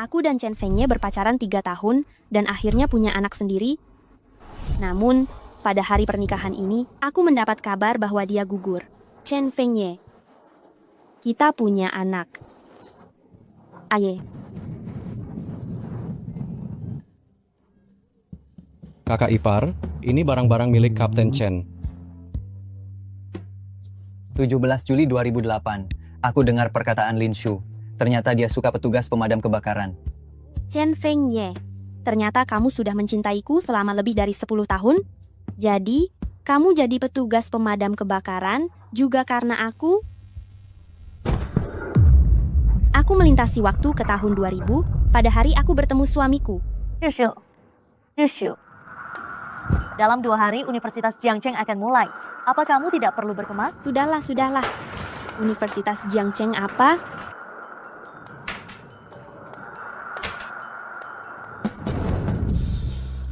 Aku dan Chen Fengye berpacaran 3 tahun dan akhirnya punya anak sendiri. Namun, pada hari pernikahan ini, aku mendapat kabar bahwa dia gugur. Chen Fengye, kita punya anak. Aye, Kakak ipar, ini barang-barang milik Kapten Chen. 17 Juli 2008, aku dengar perkataan Lin Shu. Ternyata dia suka petugas pemadam kebakaran. Chen Fengye, ternyata kamu sudah mencintaiku selama lebih dari 10 tahun? Jadi, kamu jadi petugas pemadam kebakaran juga karena aku? Aku melintasi waktu ke tahun 2000, pada hari aku bertemu suamiku. Yushu. Dalam 2 hari Universitas Jiangcheng akan mulai. Apa kamu tidak perlu berkemas? Sudahlah. Universitas Jiangcheng apa?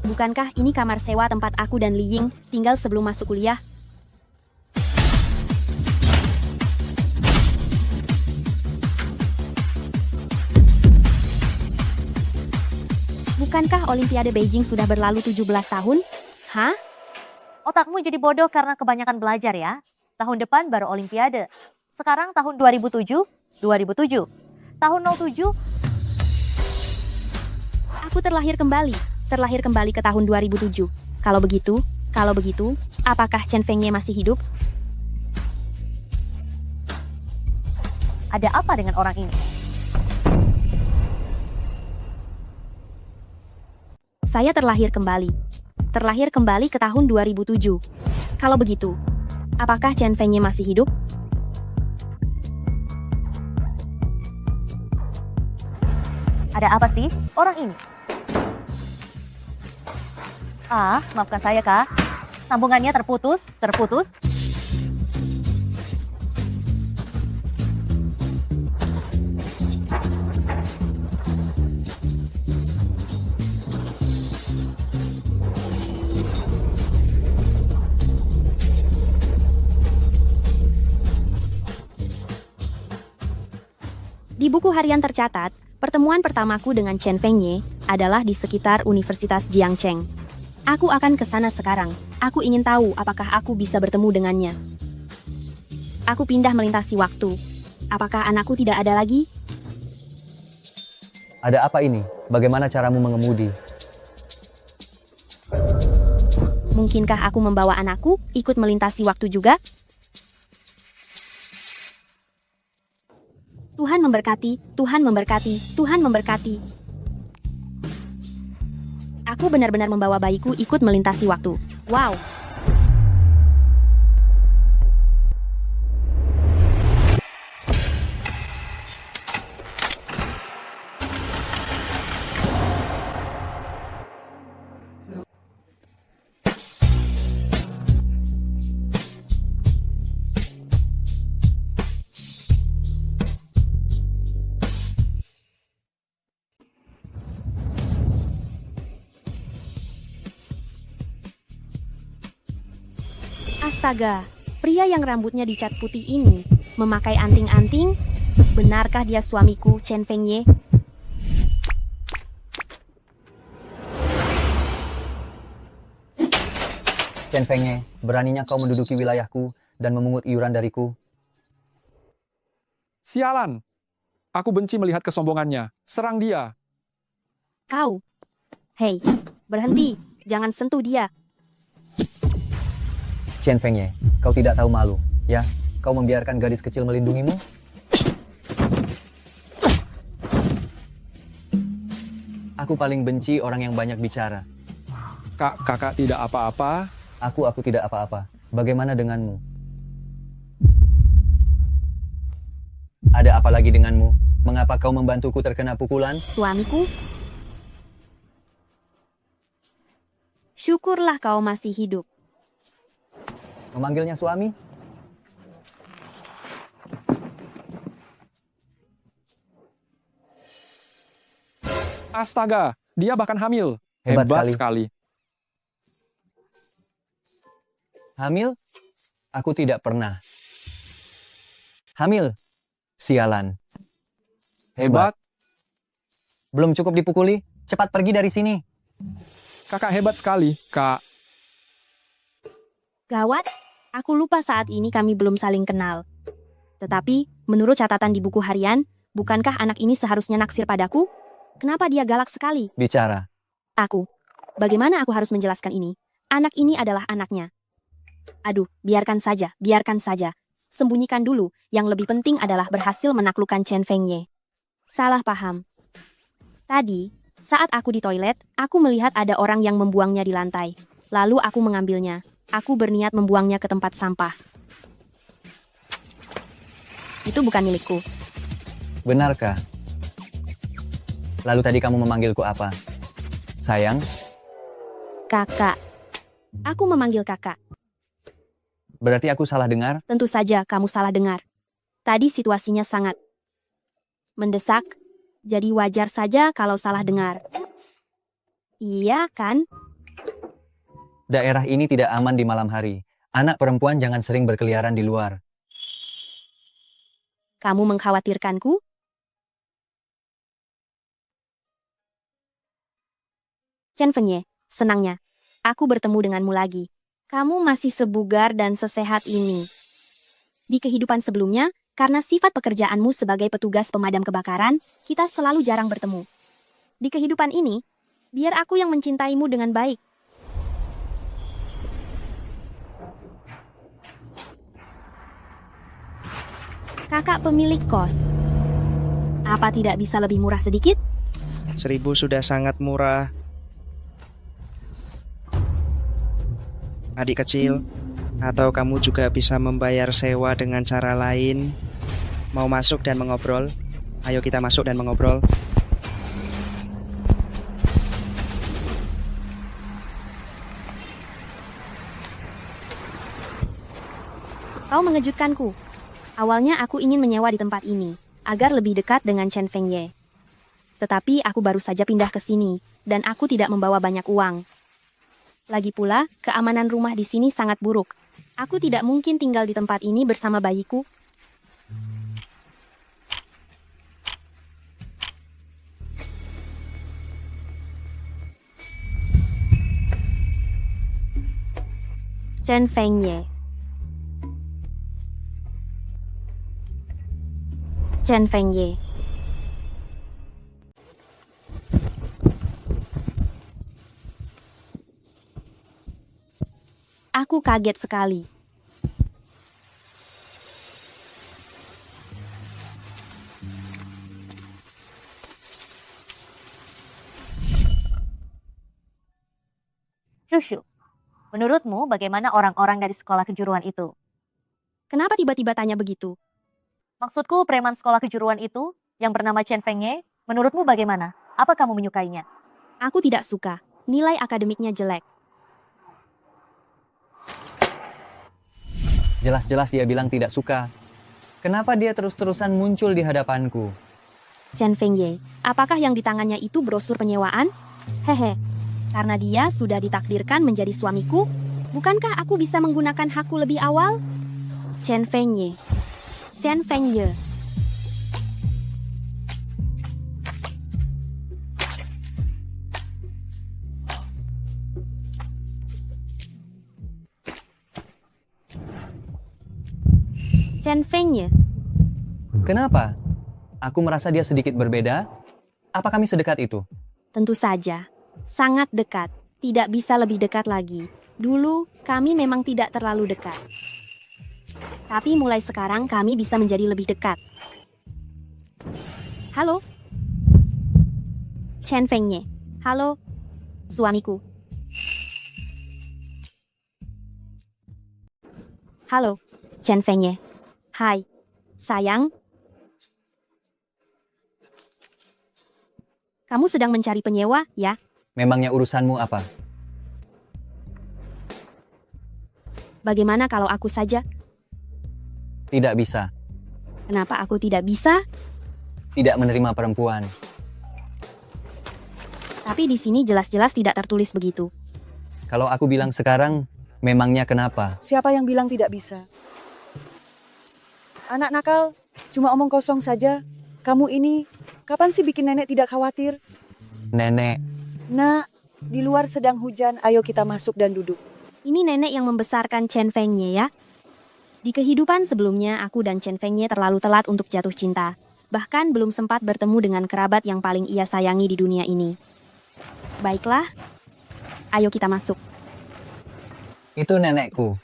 Bukankah ini kamar sewa tempat aku dan Li Ying tinggal sebelum masuk kuliah? Bukankah Olimpiade Beijing sudah berlalu 17 tahun? Hah? Otakmu jadi bodoh karena kebanyakan belajar ya. Tahun depan baru Olimpiade. Sekarang tahun 2007. Tahun 07. Aku terlahir kembali ke tahun 2007. Kalau begitu, apakah Chen Fengye masih hidup? Ada apa dengan orang ini? Saya terlahir kembali ke tahun 2007. Kalau begitu, apakah Chen Fengye masih hidup? Ada apa sih orang ini? Maafkan saya kak. Sambungannya terputus. Di buku harian tercatat, pertemuan pertamaku dengan Chen Fengye adalah di sekitar Universitas Jiangcheng. Aku akan ke sana sekarang. Aku ingin tahu apakah aku bisa bertemu dengannya. Aku pindah melintasi waktu. Apakah anakku tidak ada lagi? Ada apa ini? Bagaimana caramu mengemudi? Mungkinkah aku membawa anakku ikut melintasi waktu juga? Tuhan memberkati. Aku benar-benar membawa bayiku ikut melintasi waktu. Wow. Astaga, pria yang rambutnya dicat putih ini memakai anting-anting? Benarkah dia suamiku, Chen Fengye? Chen Fengye, beraninya kau menduduki wilayahku dan memungut iuran dariku? Sialan! Aku benci melihat kesombongannya. Serang dia. Kau. Hei, berhenti. Jangan sentuh dia. Chen Fengye, kau tidak tahu malu, ya? Kau membiarkan gadis kecil melindungimu? Aku paling benci orang yang banyak bicara. Kakak tidak apa-apa. Aku tidak apa-apa. Bagaimana denganmu? Ada apa lagi denganmu? Mengapa kau membantuku terkena pukulan? Suamiku? Syukurlah kau masih hidup. Memanggilnya suami? Astaga, dia bahkan hamil. Hebat sekali. Hamil? Aku tidak pernah. Hamil? Sialan. Hebat. Belum cukup dipukuli? Cepat pergi dari sini. Kakak hebat sekali, Kak. Gawat, aku lupa saat ini kami belum saling kenal. Tetapi, menurut catatan di buku harian, bukankah anak ini seharusnya naksir padaku? Kenapa dia galak sekali? Bicara. Aku. Bagaimana aku harus menjelaskan ini? Anak ini adalah anaknya. Aduh, biarkan saja, biarkan saja. Sembunyikan dulu, yang lebih penting adalah berhasil menaklukkan Chen Fengye. Salah paham. Tadi, saat aku di toilet, aku melihat ada orang yang membuangnya di lantai. Lalu aku mengambilnya. Aku berniat membuangnya ke tempat sampah. Itu bukan milikku. Benarkah? Lalu tadi kamu memanggilku apa? Sayang? Kakak. Aku memanggil kakak. Berarti aku salah dengar? Tentu saja kamu salah dengar. Tadi situasinya sangat mendesak, jadi wajar saja kalau salah dengar. Iya kan? Daerah ini tidak aman di malam hari. Anak perempuan jangan sering berkeliaran di luar. Kamu mengkhawatirkanku? Chen Fengye, senangnya. Aku bertemu denganmu lagi. Kamu masih sebugar dan sesehat ini. Di kehidupan sebelumnya, karena sifat pekerjaanmu sebagai petugas pemadam kebakaran, kita selalu jarang bertemu. Di kehidupan ini, biar aku yang mencintaimu dengan baik. Kakak pemilik kos. Apa tidak bisa lebih murah sedikit? 1.000 sudah sangat murah. Adik kecil, atau kamu juga bisa membayar sewa dengan cara lain. Mau masuk dan mengobrol? Ayo kita masuk dan mengobrol. Kau mengejutkanku. Awalnya aku ingin menyewa di tempat ini, agar lebih dekat dengan Chen Fengye. Tetapi aku baru saja pindah ke sini, dan aku tidak membawa banyak uang. Lagi pula, keamanan rumah di sini sangat buruk. Aku tidak mungkin tinggal di tempat ini bersama bayiku. Chen Fengye. Chen Fengye. Aku kaget sekali. Shushu, menurutmu bagaimana orang-orang dari sekolah kejuruan itu? Kenapa tiba-tiba tanya begitu? Maksudku preman sekolah kejuruan itu yang bernama Chen Fengye, menurutmu bagaimana? Apa kamu menyukainya? Aku tidak suka. Nilai akademiknya jelek. Jelas-jelas dia bilang tidak suka. Kenapa dia terus-terusan muncul di hadapanku? Chen Fengye, apakah yang di tangannya itu brosur penyewaan? Hehe, karena dia sudah ditakdirkan menjadi suamiku, bukankah aku bisa menggunakan hakku lebih awal? Chen Fengye. Chen Fengye. Chen Fengye. Kenapa? Aku merasa dia sedikit berbeda. Apa kami sedekat itu? Tentu saja. Sangat dekat. Tidak bisa lebih dekat lagi. Dulu, kami memang tidak terlalu dekat. Tapi mulai sekarang kami bisa menjadi lebih dekat. Halo? Chen Fengye. Halo? Suamiku. Halo? Chen Fengye. Hai. Sayang? Kamu sedang mencari penyewa, ya? Memangnya urusanmu apa? Bagaimana kalau aku saja? Tidak bisa. Kenapa aku tidak bisa? Tidak menerima perempuan. Tapi di sini jelas-jelas tidak tertulis begitu. Kalau aku bilang sekarang, memangnya kenapa? Siapa yang bilang tidak bisa? Anak nakal, cuma omong kosong saja. Kamu ini Kapan sih bikin nenek tidak khawatir? Nenek, Nak, di luar sedang hujan, ayo kita masuk dan duduk. Ini nenek yang membesarkan Chen Fengye ya. Di kehidupan sebelumnya, aku dan Chen Fengye terlalu telat untuk jatuh cinta. Bahkan belum sempat bertemu dengan kerabat yang paling ia sayangi di dunia ini. Baiklah, ayo kita masuk. itu nenekku.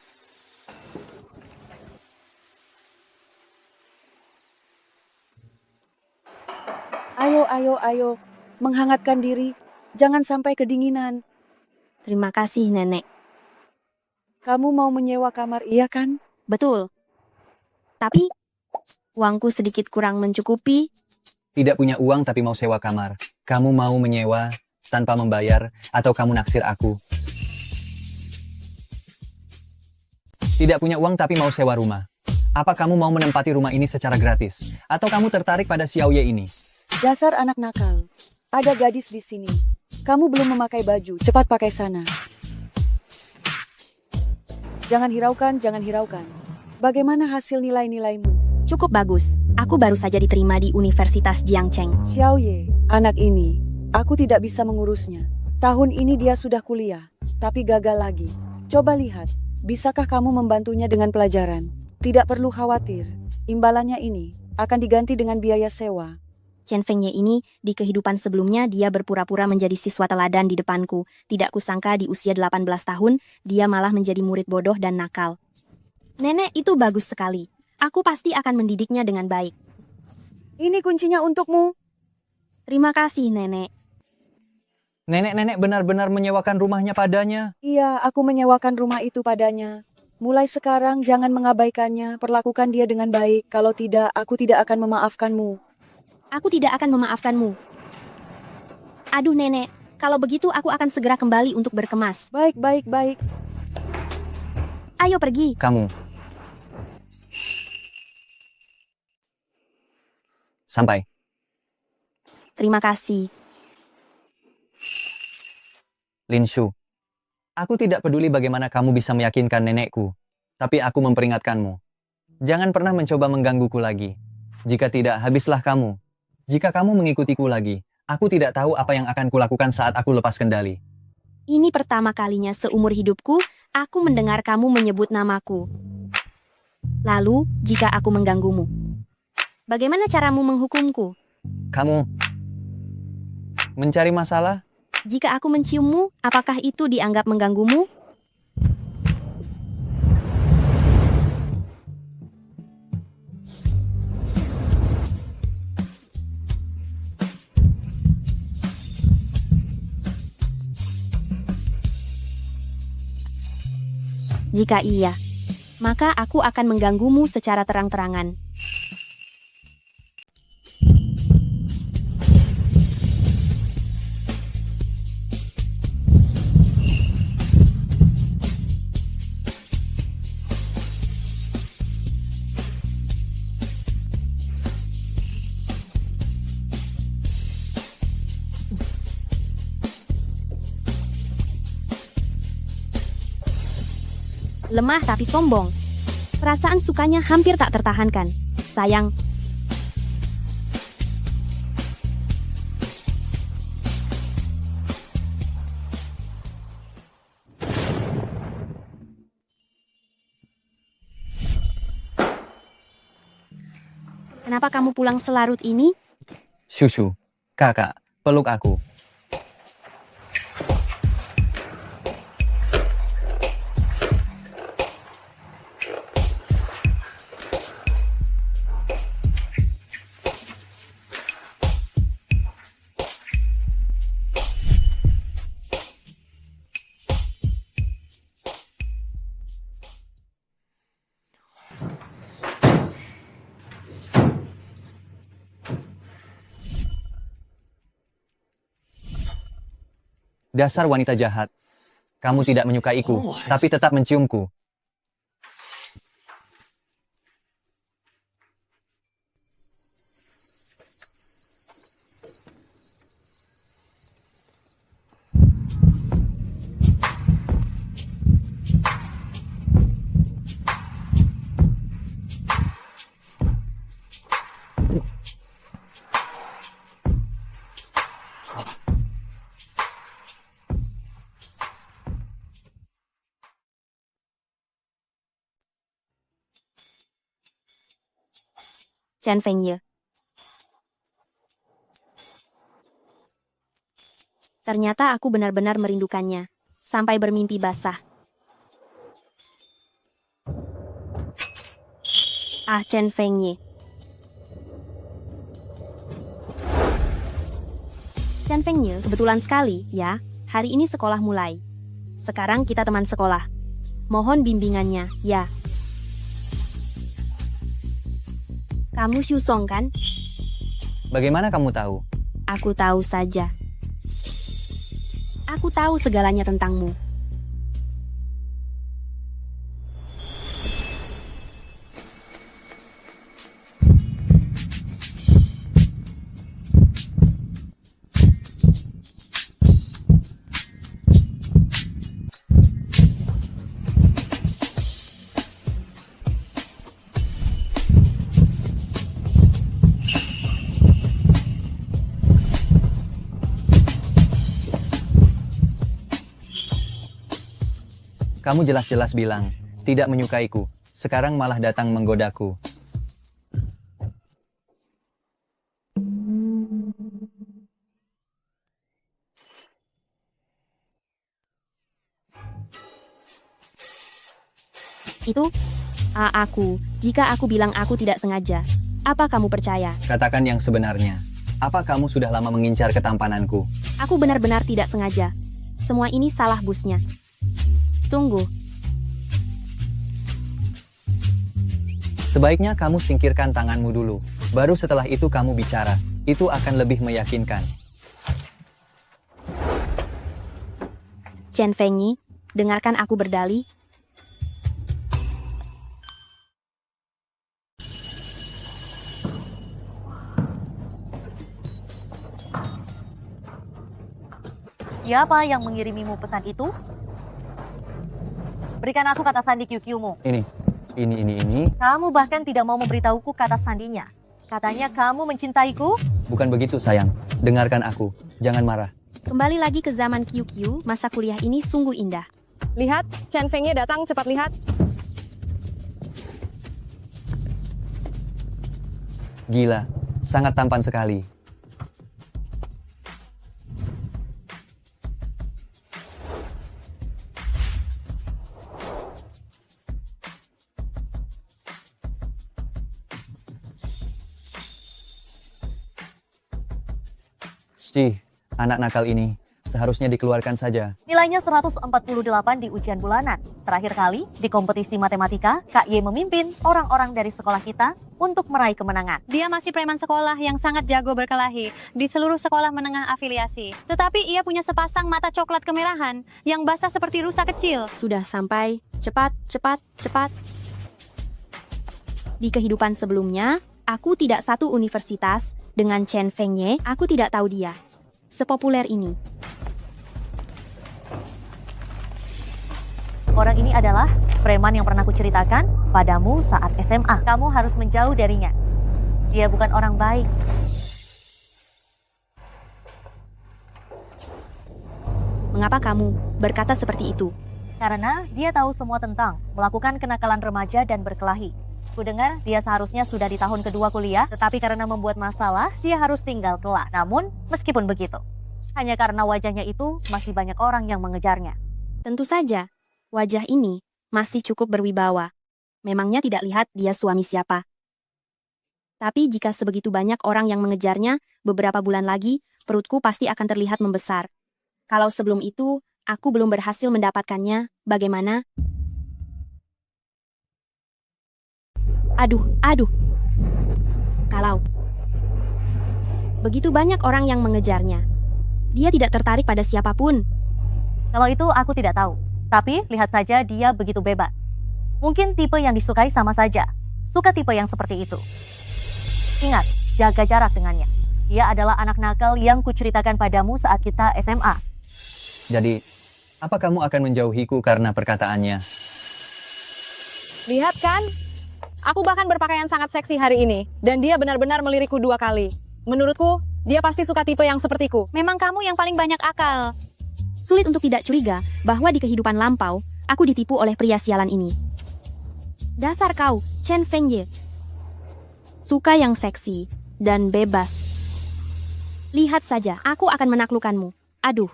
Ayo, menghangatkan diri, jangan sampai kedinginan. Terima kasih, nenek. Kamu mau menyewa kamar, iya kan? Betul. Tapi, uangku sedikit kurang mencukupi. Tidak punya uang tapi mau sewa kamar. Kamu mau menyewa tanpa membayar atau kamu naksir aku? Tidak punya uang tapi mau sewa rumah. Apa kamu mau menempati rumah ini secara gratis? Atau kamu tertarik pada Xiaoye ini? Dasar anak nakal. Ada gadis di sini. Kamu belum memakai baju, cepat pakai sana. Jangan hiraukan. Bagaimana hasil nilai-nilaimu? Cukup bagus. Aku baru saja diterima di Universitas Jiangcheng. Xiaoye, anak ini, aku tidak bisa mengurusnya. Tahun ini dia sudah kuliah, tapi gagal lagi. Coba lihat, bisakah kamu membantunya dengan pelajaran? Tidak perlu khawatir, imbalannya ini akan diganti dengan biaya sewa. Chen Fengye ini, di kehidupan sebelumnya dia berpura-pura menjadi siswa teladan di depanku. Tidak kusangka di usia 18 tahun, dia malah menjadi murid bodoh dan nakal. Nenek itu bagus sekali. Aku pasti akan mendidiknya dengan baik. Ini kuncinya untukmu. Terima kasih, nenek. Nenek-nenek benar-benar menyewakan rumahnya padanya. Iya, aku menyewakan rumah itu padanya. Mulai sekarang jangan mengabaikannya, perlakukan dia dengan baik. Kalau tidak, aku tidak akan memaafkanmu. Aku tidak akan memaafkanmu. Aduh, nenek. Kalau begitu aku akan segera kembali untuk berkemas. Baik. Ayo pergi. Kamu. Sampai. Terima kasih. Linshu. Aku tidak peduli bagaimana kamu bisa meyakinkan nenekku. Tapi aku memperingatkanmu. Jangan pernah mencoba menggangguku lagi. Jika tidak, habislah kamu. Jika kamu mengikutiku lagi, aku tidak tahu apa yang akan kulakukan saat aku lepas kendali. Ini pertama kalinya seumur hidupku, aku mendengar kamu menyebut namaku. Lalu, jika aku mengganggumu, bagaimana caramu menghukumku? Kamu mencari masalah? Jika aku menciummu, apakah itu dianggap mengganggumu? Jika iya, maka aku akan mengganggumu secara terang-terangan. Lemah tapi sombong. Perasaan sukanya hampir tak tertahankan. Sayang. Kenapa kamu pulang selarut ini? Shushu, kakak, peluk aku. Dasar wanita jahat. Kamu tidak menyukaiku, tapi tetap menciumku. Chen Fengye. Ternyata aku benar-benar merindukannya, sampai bermimpi basah. Ah, Chen Fengye. Chen Fengye, kebetulan sekali, ya. Hari ini sekolah mulai. Sekarang kita teman sekolah. Mohon bimbingannya, ya. Kamu Xu Song kan? Bagaimana kamu tahu? Aku tahu saja. Aku tahu segalanya tentangmu. Kamu jelas-jelas bilang, tidak menyukaiku. Sekarang malah datang menggodaku. Itu? Aku. Jika aku bilang aku tidak sengaja, apa kamu percaya? Katakan yang sebenarnya. Apa kamu sudah lama mengincar ketampananku? Aku benar-benar tidak sengaja. Semua ini salah busnya. Sungguh. Sebaiknya kamu singkirkan tanganmu dulu. Baru setelah itu kamu bicara. Itu akan lebih meyakinkan. Chen Fengyi, dengarkan aku berdalih. Siapa yang mengirimimu pesan itu? Berikan aku kata sandi QQ-mu. Ini. Kamu bahkan tidak mau memberitahuku kata sandinya. Katanya kamu mencintaiku? Bukan begitu, sayang. Dengarkan aku. Jangan marah. Kembali lagi ke zaman QQ, masa kuliah ini sungguh indah. Lihat, Chen Fengye datang, cepat lihat. Gila. Sangat tampan sekali. Cih, anak nakal ini seharusnya dikeluarkan saja. Nilainya 148 di ujian bulanan. Terakhir kali, di kompetisi matematika, Kak Ye memimpin orang-orang dari sekolah kita untuk meraih kemenangan. Dia masih preman sekolah yang sangat jago berkelahi di seluruh sekolah menengah afiliasi. Tetapi ia punya sepasang mata coklat kemerahan yang basah seperti rusa kecil. Sudah sampai. Cepat. Di kehidupan sebelumnya, aku tidak satu universitas dengan Chen Fengye. Aku tidak tahu dia sepopuler ini. Orang ini adalah preman yang pernah kuceritakan padamu saat SMA. Kamu harus menjauh darinya. Dia bukan orang baik. Mengapa kamu berkata seperti itu? Karena dia tahu semua tentang melakukan kenakalan remaja dan berkelahi. Kudengar dia seharusnya sudah di tahun kedua kuliah, tetapi karena membuat masalah, dia harus tinggal kelak. Namun, meskipun begitu, hanya karena wajahnya itu masih banyak orang yang mengejarnya. Tentu saja, wajah ini masih cukup berwibawa. Memangnya tidak lihat dia suami siapa. Tapi jika sebegitu banyak orang yang mengejarnya, beberapa bulan lagi, perutku pasti akan terlihat membesar. Kalau sebelum itu, aku belum berhasil mendapatkannya, bagaimana? Aduh. Kalau begitu banyak orang yang mengejarnya, dia tidak tertarik pada siapapun. Kalau itu aku tidak tahu. Tapi lihat saja dia begitu bebas. Mungkin tipe yang disukai sama saja. Suka tipe yang seperti itu. Ingat, jaga jarak dengannya. Dia adalah anak nakal yang kuceritakan padamu saat kita SMA. Jadi, apa kamu akan menjauhiku karena perkataannya? Lihat kan? Aku bahkan berpakaian sangat seksi hari ini, dan dia benar-benar melirikku 2 kali. Menurutku, dia pasti suka tipe yang sepertiku. Memang kamu yang paling banyak akal. Sulit untuk tidak curiga bahwa di kehidupan lampau, aku ditipu oleh pria sialan ini. Dasar kau, Chen Fengye. suka yang seksi, dan bebas. Lihat saja, aku akan menaklukkanmu. Aduh.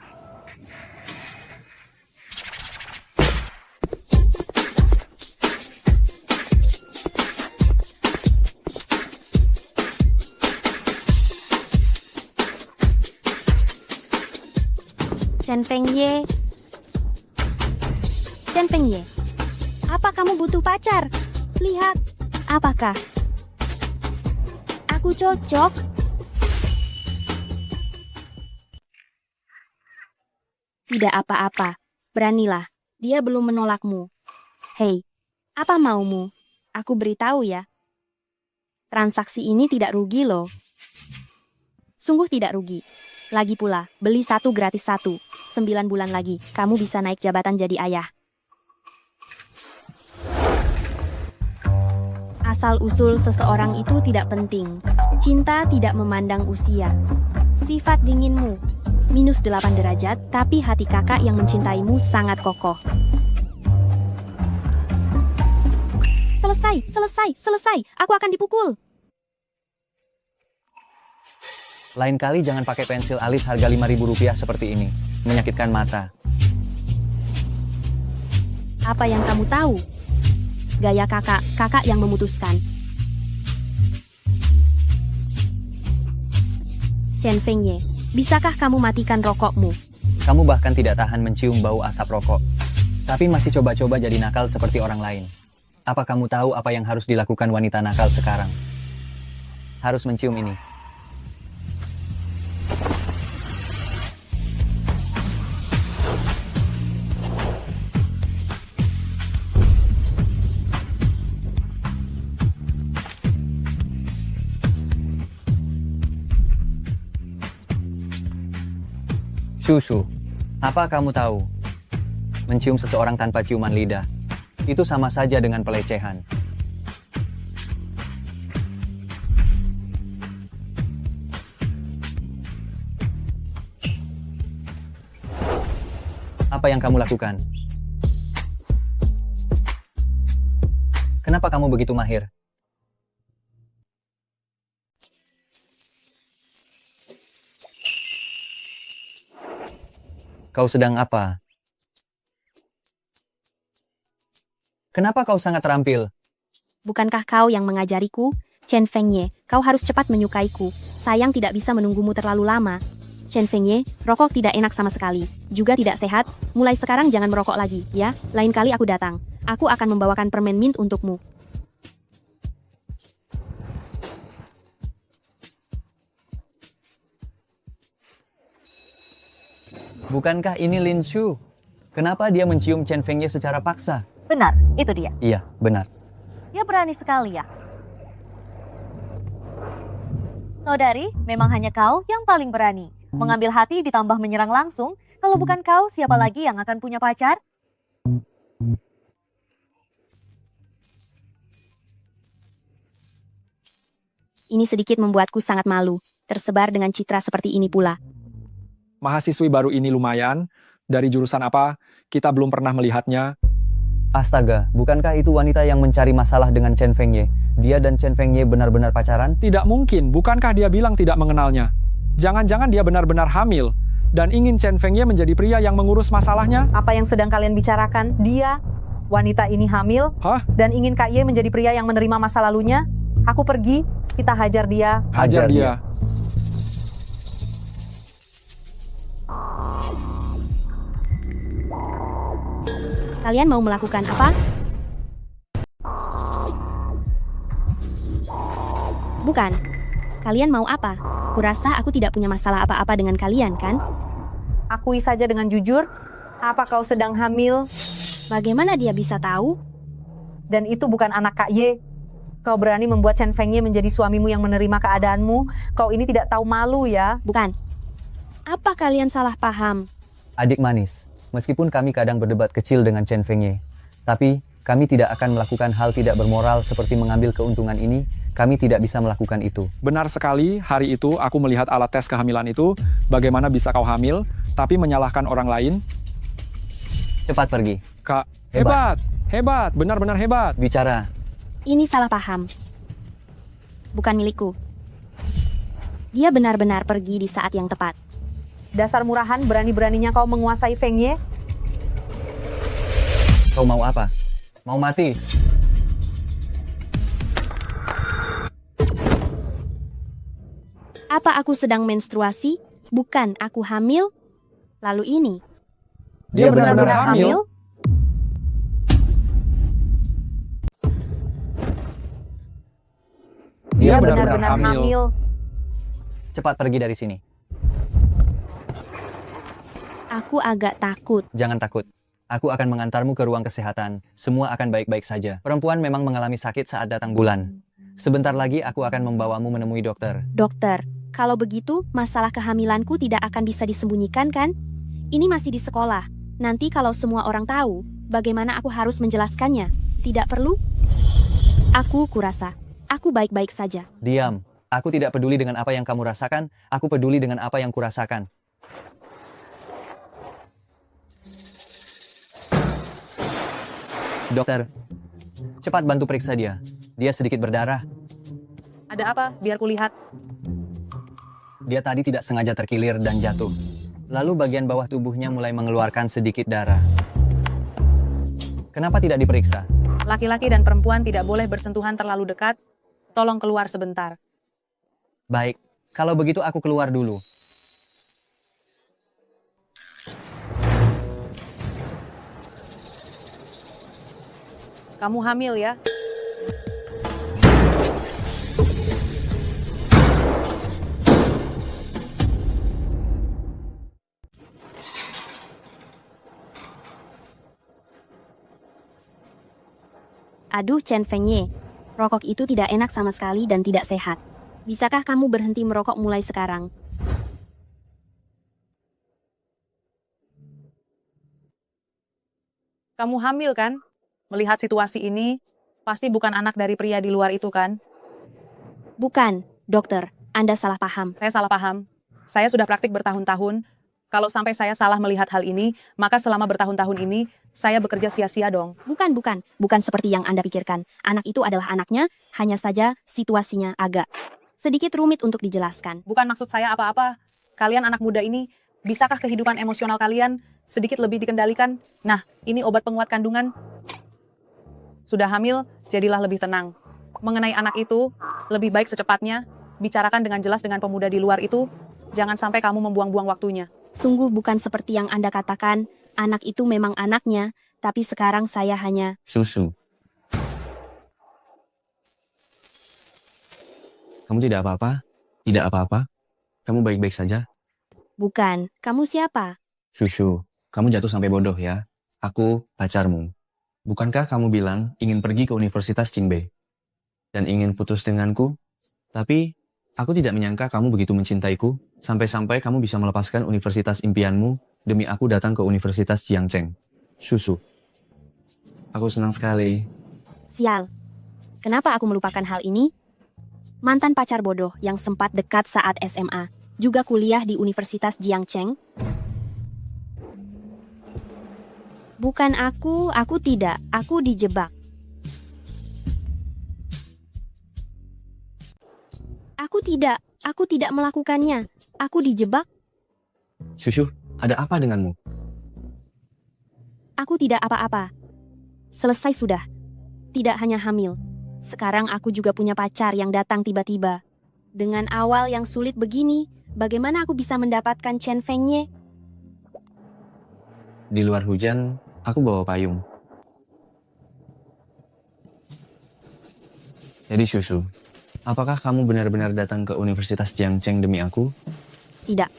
Chen Fengye. Chen Fengye. Apa kamu butuh pacar? Lihat. Apakah aku cocok? Tidak apa-apa. Beranilah. Dia belum menolakmu. Hei, apa maumu? Aku beritahu ya. Transaksi ini tidak rugi loh. Sungguh tidak rugi. Lagi pula, beli satu gratis satu. 9 bulan lagi, kamu bisa naik jabatan jadi ayah. Asal-usul seseorang itu tidak penting. Cinta tidak memandang usia. Sifat dinginmu, -8 derajat, tapi hati kakak yang mencintaimu sangat kokoh. Selesai. Aku akan dipukul. Lain kali jangan pakai pensil alis harga Rp5.000 seperti ini. Menyakitkan mata. Apa yang kamu tahu? Gaya kakak yang memutuskan. Chen Fengye, bisakah kamu matikan rokokmu? Kamu bahkan tidak tahan mencium bau asap rokok. Tapi masih coba-coba jadi nakal seperti orang lain. Apa kamu tahu apa yang harus dilakukan wanita nakal sekarang? Harus mencium ini. Shushu, apa kamu tahu? Mencium seseorang tanpa ciuman lidah, itu sama saja dengan pelecehan. Apa yang kamu lakukan? Kenapa kamu begitu mahir? Kau sedang apa? Kenapa kau sangat terampil? Bukankah kau yang mengajariku? Chen Fengye, kau harus cepat menyukaiku. Sayang tidak bisa menunggumu terlalu lama. Chen Fengye, rokok tidak enak sama sekali. Juga tidak sehat. Mulai sekarang jangan merokok lagi, ya. Lain kali aku datang. Aku akan membawakan permen mint untukmu. Bukankah ini Lin Shu? Kenapa dia mencium Chen Fengye secara paksa? Benar, itu dia. Iya, benar. Dia berani sekali ya. Saudari, memang hanya kau yang paling berani. Mengambil hati ditambah menyerang langsung. Kalau bukan kau, siapa lagi yang akan punya pacar? Ini sedikit membuatku sangat malu. Tersebar dengan citra seperti ini pula. Mahasiswi baru ini lumayan. Dari jurusan apa? Kita belum pernah melihatnya. Astaga, bukankah itu wanita yang mencari masalah dengan Chen Fengye? Dia dan Chen Fengye benar-benar pacaran? Tidak mungkin, bukankah dia bilang tidak mengenalnya? Jangan-jangan dia benar-benar hamil dan ingin Chen Fengye menjadi pria yang mengurus masalahnya? Apa yang sedang kalian bicarakan? Dia, wanita ini hamil, Hah? dan ingin Kak Ye menjadi pria yang menerima masa lalunya? Aku pergi, kita hajar dia. Hajar dia. Kalian mau melakukan apa? Bukan. Kalian mau apa? Kurasa aku tidak punya masalah apa-apa dengan kalian, kan? Akui saja dengan jujur, apa kau sedang hamil? Bagaimana dia bisa tahu? Dan itu bukan anak Kak Ye. Kau berani membuat Chen Fengye menjadi suamimu yang menerima keadaanmu. Kau ini tidak tahu malu ya. Bukan. Apa kalian salah paham? Adik manis, meskipun kami kadang berdebat kecil dengan Chen Fengye, tapi kami tidak akan melakukan hal tidak bermoral seperti mengambil keuntungan ini. Kami tidak bisa melakukan itu. Benar sekali, hari itu aku melihat alat tes kehamilan itu. Bagaimana bisa kau hamil, tapi menyalahkan orang lain? Cepat pergi. Kak, hebat, benar-benar hebat. Bicara. Ini salah paham. bukan milikku. Dia benar-benar pergi di saat yang tepat. Dasar murahan, berani-beraninya kau menguasai Feng Ye? Kau mau apa? Mau mati? Apa aku sedang menstruasi? Bukan, aku hamil? Lalu ini, Dia benar-benar hamil? Dia benar-benar hamil. Cepat pergi dari sini. aku agak takut. Jangan takut. Aku akan mengantarmu ke ruang kesehatan. Semua akan baik-baik saja. Perempuan memang mengalami sakit saat datang bulan. Sebentar lagi aku akan membawamu menemui dokter. Dokter, kalau begitu, masalah kehamilanku tidak akan bisa disembunyikan kan? Ini masih di sekolah. Nanti kalau semua orang tahu, bagaimana aku harus menjelaskannya? Tidak perlu? Aku kurasa, aku baik-baik saja. Diam. Aku tidak peduli dengan apa yang kamu rasakan. Aku peduli dengan apa yang kurasakan. Dokter, cepat bantu periksa dia. Dia sedikit berdarah. Ada apa? Biar kulihat. Dia tadi tidak sengaja terkilir dan jatuh. Lalu bagian bawah tubuhnya mulai mengeluarkan sedikit darah. Kenapa tidak diperiksa? Laki-laki dan perempuan tidak boleh bersentuhan terlalu dekat. Tolong keluar sebentar. Baik, kalau begitu aku keluar dulu. Kamu hamil ya? Aduh, Chen Fengye, rokok itu tidak enak sama sekali dan tidak sehat. Bisakah kamu berhenti merokok mulai sekarang? Kamu hamil kan? Melihat situasi ini, pasti bukan anak dari pria di luar itu kan? Bukan, dokter, Anda salah paham. Saya salah paham. Saya sudah praktik bertahun-tahun. Kalau sampai saya salah melihat hal ini, maka selama bertahun-tahun ini, saya bekerja sia-sia dong. Bukan seperti yang Anda pikirkan. Anak itu adalah anaknya, hanya saja situasinya agak sedikit rumit untuk dijelaskan. Bukan maksud saya apa-apa. Kalian anak muda ini, bisakah kehidupan emosional kalian sedikit lebih dikendalikan? Nah, ini obat penguat kandungan. Sudah hamil, jadilah lebih tenang. Mengenai anak itu, lebih baik secepatnya, bicarakan dengan jelas dengan pemuda di luar itu, jangan sampai kamu membuang-buang waktunya. Sungguh bukan seperti yang Anda katakan, anak itu memang anaknya, tapi sekarang saya hanya... Susu. Kamu tidak apa-apa? Tidak apa-apa? Kamu baik-baik saja? Bukan, kamu siapa? Susu, kamu jatuh sampai bodoh ya. Aku pacarmu. Bukankah kamu bilang ingin pergi ke Universitas Qingbe? Dan ingin putus denganku? Tapi, aku tidak menyangka kamu begitu mencintaiku, sampai-sampai kamu bisa melepaskan universitas impianmu demi aku datang ke Universitas Jiangcheng. Susu. Aku senang sekali. Sial. Kenapa aku melupakan hal ini? Mantan pacar bodoh yang sempat dekat saat SMA, juga kuliah di Universitas Jiangcheng. Bukan aku tidak, aku dijebak. Aku tidak melakukannya. Aku dijebak. Susu, ada apa denganmu? Aku tidak apa-apa. Selesai sudah. Tidak hanya hamil. Sekarang aku juga punya pacar yang datang tiba-tiba. Dengan awal yang sulit begini, bagaimana aku bisa mendapatkan Chen Fengye? Di luar hujan, aku bawa payung. Jadi Susu, apakah kamu benar-benar datang ke Universitas Jiangcheng demi aku? Tidak.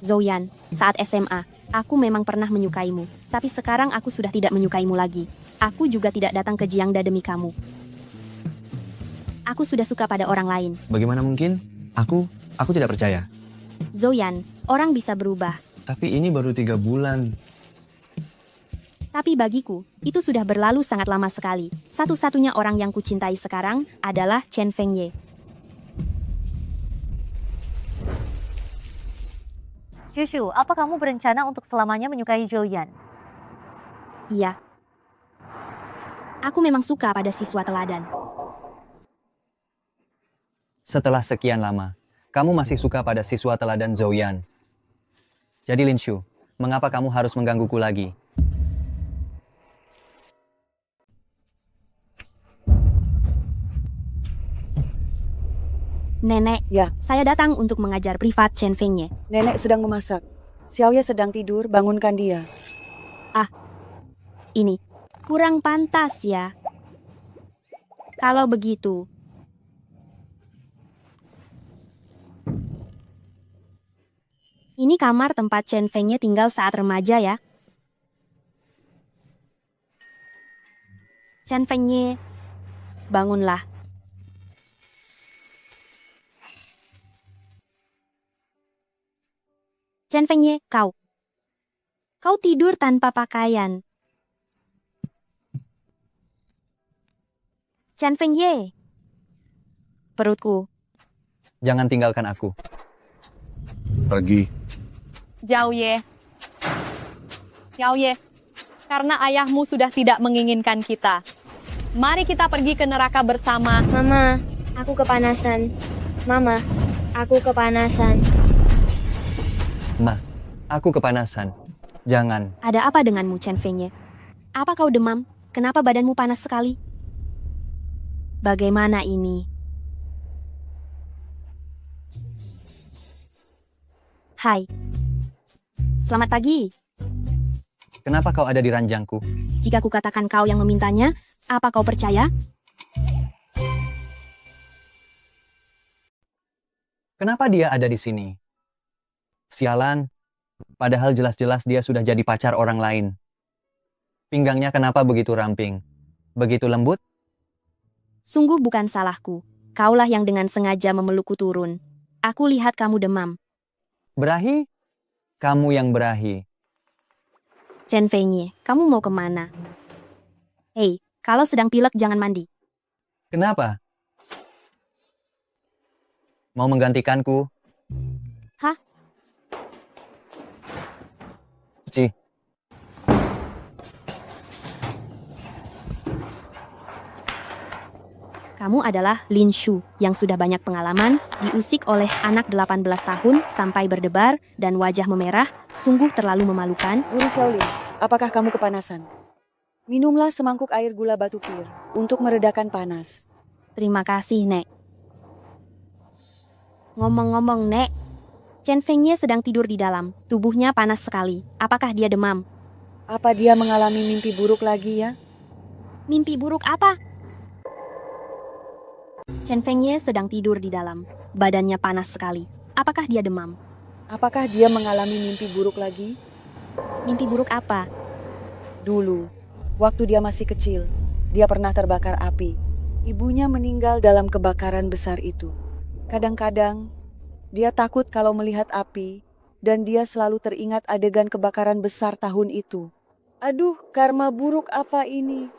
Zouyan, saat SMA, aku memang pernah menyukaimu. Tapi sekarang aku sudah tidak menyukaimu lagi. Aku juga tidak datang ke Jiangda demi kamu. Aku sudah suka pada orang lain. Bagaimana mungkin? Aku tidak percaya. Zouyan, orang bisa berubah. Tapi ini baru 3 bulan. Tapi bagiku, itu sudah berlalu sangat lama sekali. Satu-satunya orang yang kucintai sekarang adalah Chen Fengye. Shushu, apa kamu berencana untuk selamanya menyukai Zhouyan? Iya. Aku memang suka pada siswa teladan. Setelah sekian lama, kamu masih suka pada siswa teladan Zhouyan. Jadi Linshu, mengapa kamu harus menggangguku lagi? Nenek, Ya. saya datang untuk mengajar privat Chen Fengye. Nenek sedang memasak. Xiaoye sedang tidur, bangunkan dia. Ini kurang pantas ya. Kalau begitu, ini kamar tempat Chen Fengye tinggal saat remaja ya. Chen Fengye, bangunlah. Chen Fengye, kau tidur tanpa pakaian. Chen Fengye, perutku. Jangan tinggalkan aku. Pergi. Zhao Ye. Xiao Ye, karena ayahmu sudah tidak menginginkan kita. Mari kita pergi ke neraka bersama. Mama, aku kepanasan. Mama, aku kepanasan. Ma, aku kepanasan. Jangan. Ada apa denganmu, Chen Fengye? Apa kau demam? Kenapa badanmu panas sekali? Bagaimana ini? Hai. Selamat pagi. Kenapa kau ada di ranjangku? Jika kukatakan kau yang memintanya, apa kau percaya? Kenapa dia ada di sini? Sialan. Padahal jelas-jelas dia sudah jadi pacar orang lain. Pinggangnya kenapa begitu ramping? Begitu lembut? Sungguh bukan salahku. Kaulah yang dengan sengaja memelukku turun. Aku lihat kamu demam. Berahi? Kamu yang berahi. Chen Fengye, kamu mau kemana? Hei, kalau sedang pilek jangan mandi. Kenapa? Mau menggantikanku? Hah? Ci. Kamu adalah Lin Shu yang sudah banyak pengalaman, diusik oleh anak 18 tahun sampai berdebar dan wajah memerah, sungguh terlalu memalukan. Guru Shaolin, apakah kamu kepanasan? Minumlah semangkuk air gula batu pir untuk meredakan panas. Terima kasih, Nek. Ngomong-ngomong, Nek, Chen Fengye sedang tidur di dalam. Tubuhnya panas sekali. Apakah dia demam? Apa dia mengalami mimpi buruk lagi ya? Mimpi buruk apa? Chen Fengye sedang tidur di dalam. Badannya panas sekali. Apakah dia demam? Apakah dia mengalami mimpi buruk lagi? Mimpi buruk apa? Dulu, waktu dia masih kecil, dia pernah terbakar api. Ibunya meninggal dalam kebakaran besar itu. Kadang-kadang, dia takut kalau melihat api, dan dia selalu teringat adegan kebakaran besar tahun itu. Aduh, karma buruk apa ini?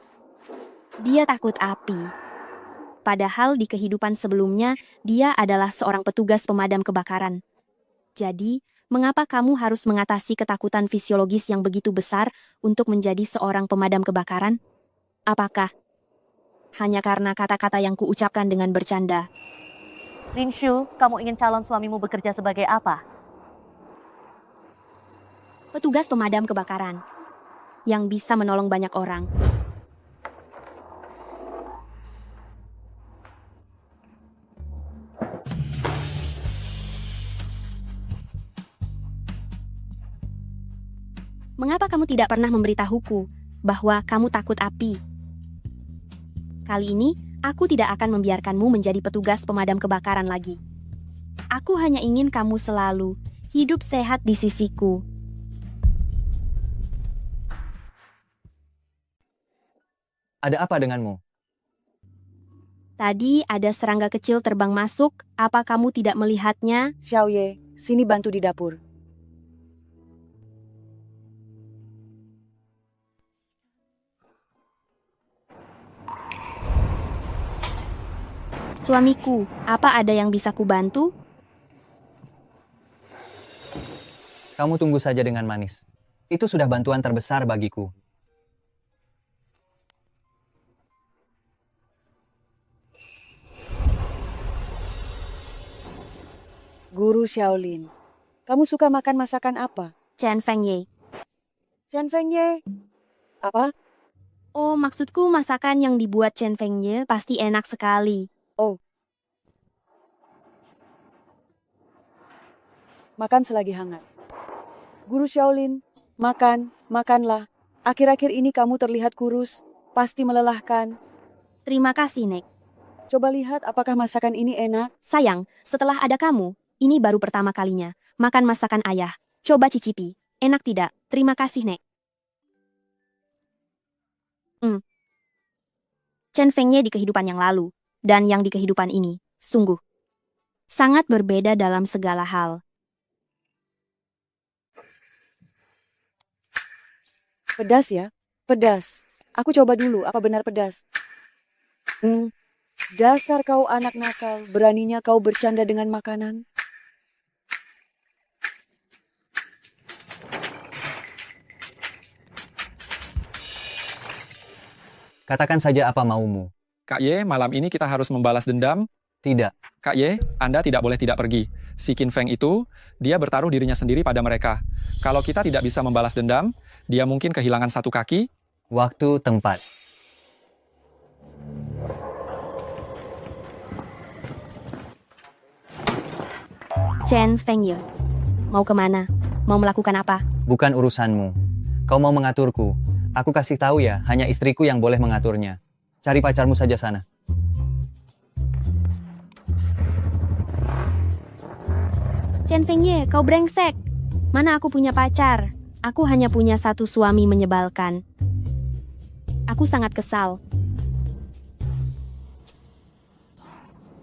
Dia takut api. Padahal di kehidupan sebelumnya, dia adalah seorang petugas pemadam kebakaran. Jadi, mengapa kamu harus mengatasi ketakutan fisiologis yang begitu besar untuk menjadi seorang pemadam kebakaran? Apakah hanya karena kata-kata yang kuucapkan dengan bercanda? Linshu, kamu ingin calon suamimu bekerja sebagai apa? Petugas pemadam kebakaran yang bisa menolong banyak orang. Mengapa kamu tidak pernah memberitahuku bahwa kamu takut api? Kali ini, aku tidak akan membiarkanmu menjadi petugas pemadam kebakaran lagi. Aku hanya ingin kamu selalu hidup sehat di sisiku. Ada apa denganmu? Tadi ada serangga kecil terbang masuk, apa kamu tidak melihatnya? Xiaoye, sini bantu di dapur. Suamiku, apa ada yang bisa kubantu? Kamu tunggu saja dengan manis. Itu sudah bantuan terbesar bagiku. Guru Shaolin, kamu suka makan masakan apa? Chen Fengye. Chen Fengye? Apa? Oh, maksudku masakan yang dibuat Chen Fengye pasti enak sekali. Oh. Makan selagi hangat. Guru Shaolin, makanlah. Akhir-akhir ini kamu terlihat kurus, pasti melelahkan. Terima kasih, Nek. Coba lihat apakah masakan ini enak. Sayang, setelah ada kamu, ini baru pertama kalinya makan masakan ayah. Coba cicipi. Enak tidak? Terima kasih, Nek. Chen Fengye di kehidupan yang lalu, dan yang di kehidupan ini, sungguh sangat berbeda dalam segala hal. Pedas ya? Pedas. Aku coba dulu, apa benar pedas? Dasar kau anak nakal, beraninya kau bercanda dengan makanan. Katakan saja apa maumu. Kak Ye, malam ini kita harus membalas dendam. Tidak. Kak Ye, Anda tidak boleh tidak pergi. Si Qin Feng itu, dia bertaruh dirinya sendiri pada mereka. Kalau kita tidak bisa membalas dendam, dia mungkin kehilangan satu kaki. Waktu, tempat. Chen Fengye, mau kemana? Mau melakukan apa? Bukan urusanmu. Kau mau mengaturku. Aku kasih tahu ya, hanya istriku yang boleh mengaturnya. Cari pacarmu saja sana. Chen Fengye, kau brengsek. Mana aku punya pacar? Aku hanya punya satu suami menyebalkan. Aku sangat kesal.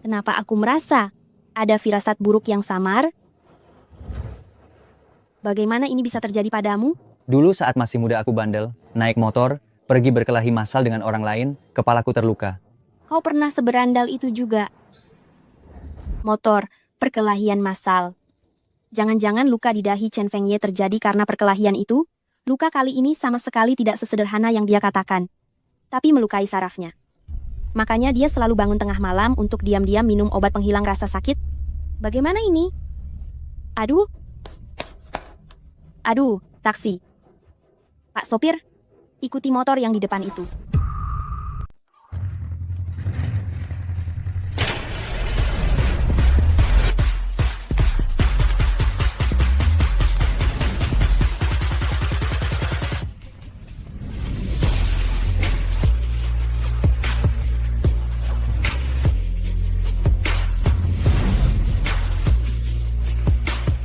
Kenapa aku merasa ada firasat buruk yang samar? Bagaimana ini bisa terjadi padamu? Dulu saat masih muda aku bandel, naik motor, pergi berkelahi massal dengan orang lain, kepalaku terluka. Kau pernah seberandal itu juga. Motor, perkelahian massal. Jangan-jangan luka di dahi Chen Fengye terjadi karena perkelahian itu? Luka kali ini sama sekali tidak sesederhana yang dia katakan. Tapi melukai sarafnya. Makanya dia selalu bangun tengah malam untuk diam-diam minum obat penghilang rasa sakit. Bagaimana ini? Aduh. Aduh, taksi. Pak sopir, ikuti motor yang di depan itu.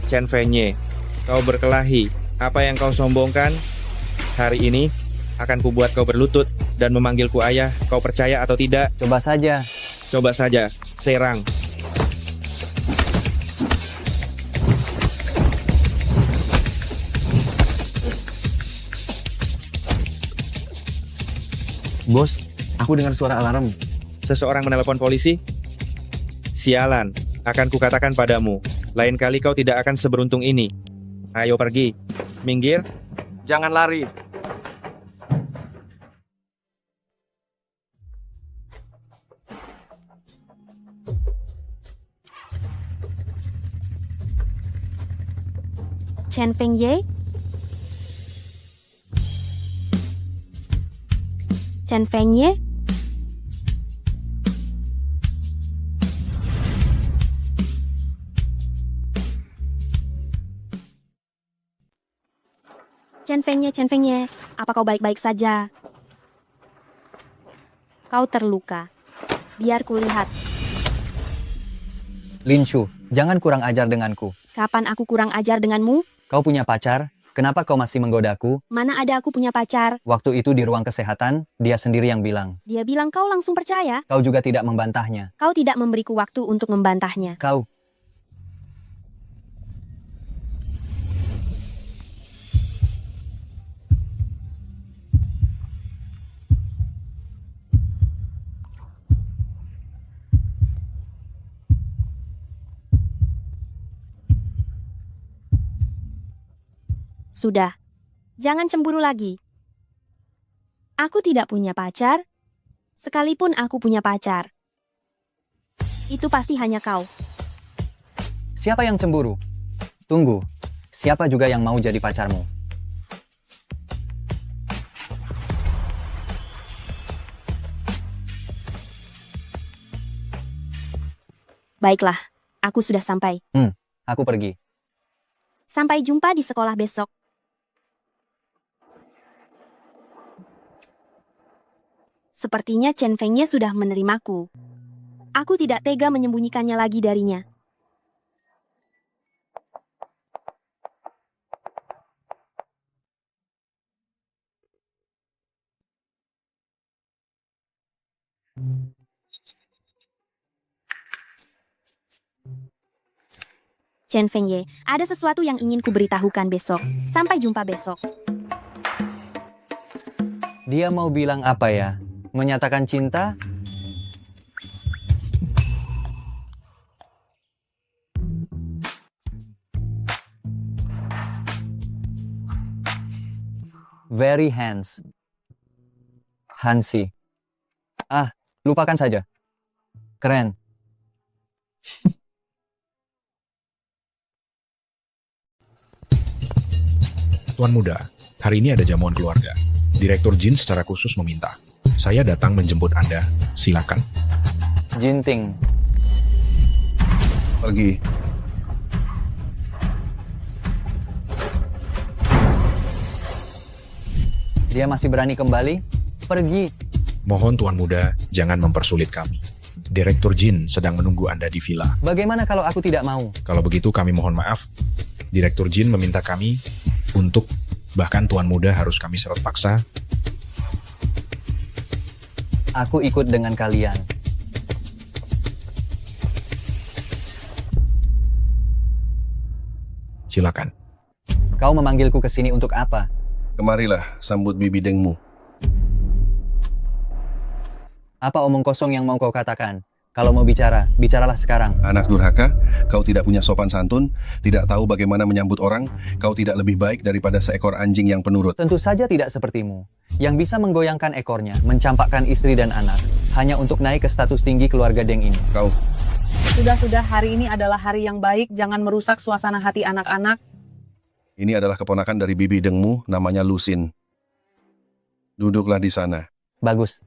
Chen Fengye, kau berkelahi. Apa yang kau sombongkan? Hari ini akan kubuat kau berlutut dan memanggilku ayah. Kau percaya atau tidak? Coba saja. Coba saja. Serang. Bos, aku dengar suara alarm. Seseorang menelpon polisi? Sialan, akan kukatakan padamu. Lain kali kau tidak akan seberuntung ini. Ayo pergi. Minggir. Jangan lari. Chen Fengye? Chen Fengye? Chen Fengye, apa kau baik-baik saja? Kau terluka. Biar kulihat. Linshu, jangan kurang ajar denganku. Kapan aku kurang ajar denganmu? Kau punya pacar? Kenapa kau masih menggodaku? Mana ada aku punya pacar? Waktu itu di ruang kesehatan, dia sendiri yang bilang. Dia bilang kau langsung percaya? Kau juga tidak membantahnya. Kau tidak memberiku waktu untuk membantahnya. Kau. Sudah. Jangan cemburu lagi. Aku tidak punya pacar. Sekalipun aku punya pacar. Itu pasti hanya kau. Siapa yang cemburu? Tunggu, siapa juga yang mau jadi pacarmu? Baiklah, aku sudah sampai. Aku pergi. Sampai jumpa di sekolah besok. Sepertinya Chen Fengye sudah menerimaku. Aku tidak tega menyembunyikannya lagi darinya. Chen Fengye, ada sesuatu yang ingin kuberitahukan besok. Sampai jumpa besok. Dia mau bilang apa ya? Menyatakan cinta? Very Hansi. Ah, lupakan saja. Keren. Tuan Muda, hari ini ada jamuan keluarga. Direktur Jin secara khusus meminta. Saya datang menjemput Anda. Silakan. Jinting. Pergi. Dia masih berani kembali? Pergi. Mohon Tuan Muda, jangan mempersulit kami. Direktur Jin sedang menunggu Anda di villa. Bagaimana kalau aku tidak mau? Kalau begitu kami mohon maaf. Direktur Jin meminta kami untuk, bahkan Tuan Muda harus kami seret paksa. Aku ikut dengan kalian. Silakan. Kau memanggilku ke sini untuk apa? Kemarilah, sambut bibi dengmu. Apa omong kosong yang mau kau katakan? Kalau mau bicara, bicaralah sekarang. Anak durhaka, kau tidak punya sopan santun, tidak tahu bagaimana menyambut orang, kau tidak lebih baik daripada seekor anjing yang penurut. Tentu saja tidak sepertimu, yang bisa menggoyangkan ekornya, mencampakkan istri dan anak, hanya untuk naik ke status tinggi keluarga Deng ini. Kau. Sudah, hari ini adalah hari yang baik, jangan merusak suasana hati anak-anak. Ini adalah keponakan dari bibi dengmu, namanya Lusin. Duduklah di sana. Bagus.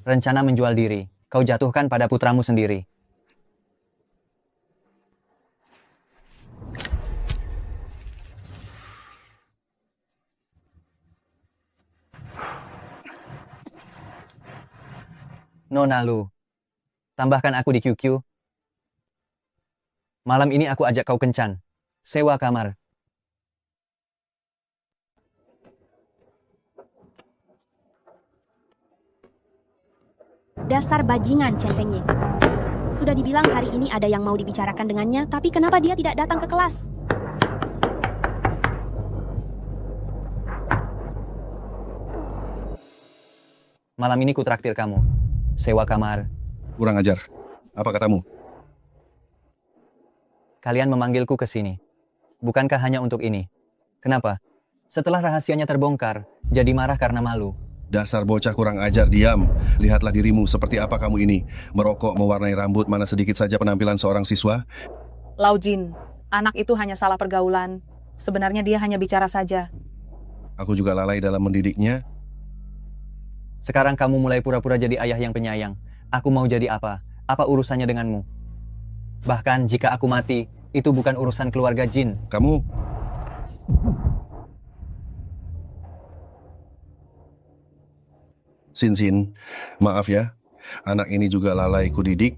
Rencana menjual diri, kau jatuhkan pada putramu sendiri. Nona Lu, tambahkan aku di QQ. Malam ini aku ajak kau kencan. Sewa kamar. Dasar bajingan Chen Fengye. Sudah dibilang hari ini ada yang mau dibicarakan dengannya, tapi kenapa dia tidak datang ke kelas? Malam ini kutraktir kamu. Sewa kamar. Kurang ajar. Apa katamu? Kalian memanggilku ke sini. Bukankah hanya untuk ini? Kenapa? Setelah rahasianya terbongkar, jadi marah karena malu. Dasar bocah kurang ajar, diam. Lihatlah dirimu, seperti apa kamu ini. Merokok, mewarnai rambut, mana sedikit saja penampilan seorang siswa. Lau Jin, anak itu hanya salah pergaulan. Sebenarnya dia hanya bicara saja. Aku juga lalai dalam mendidiknya. Sekarang kamu mulai pura-pura jadi ayah yang penyayang. Aku mau jadi apa? Apa urusannya denganmu? Bahkan jika aku mati, itu bukan urusan keluarga Jin. Kamu... Sin, maaf ya. Anak ini juga lalai kudidik.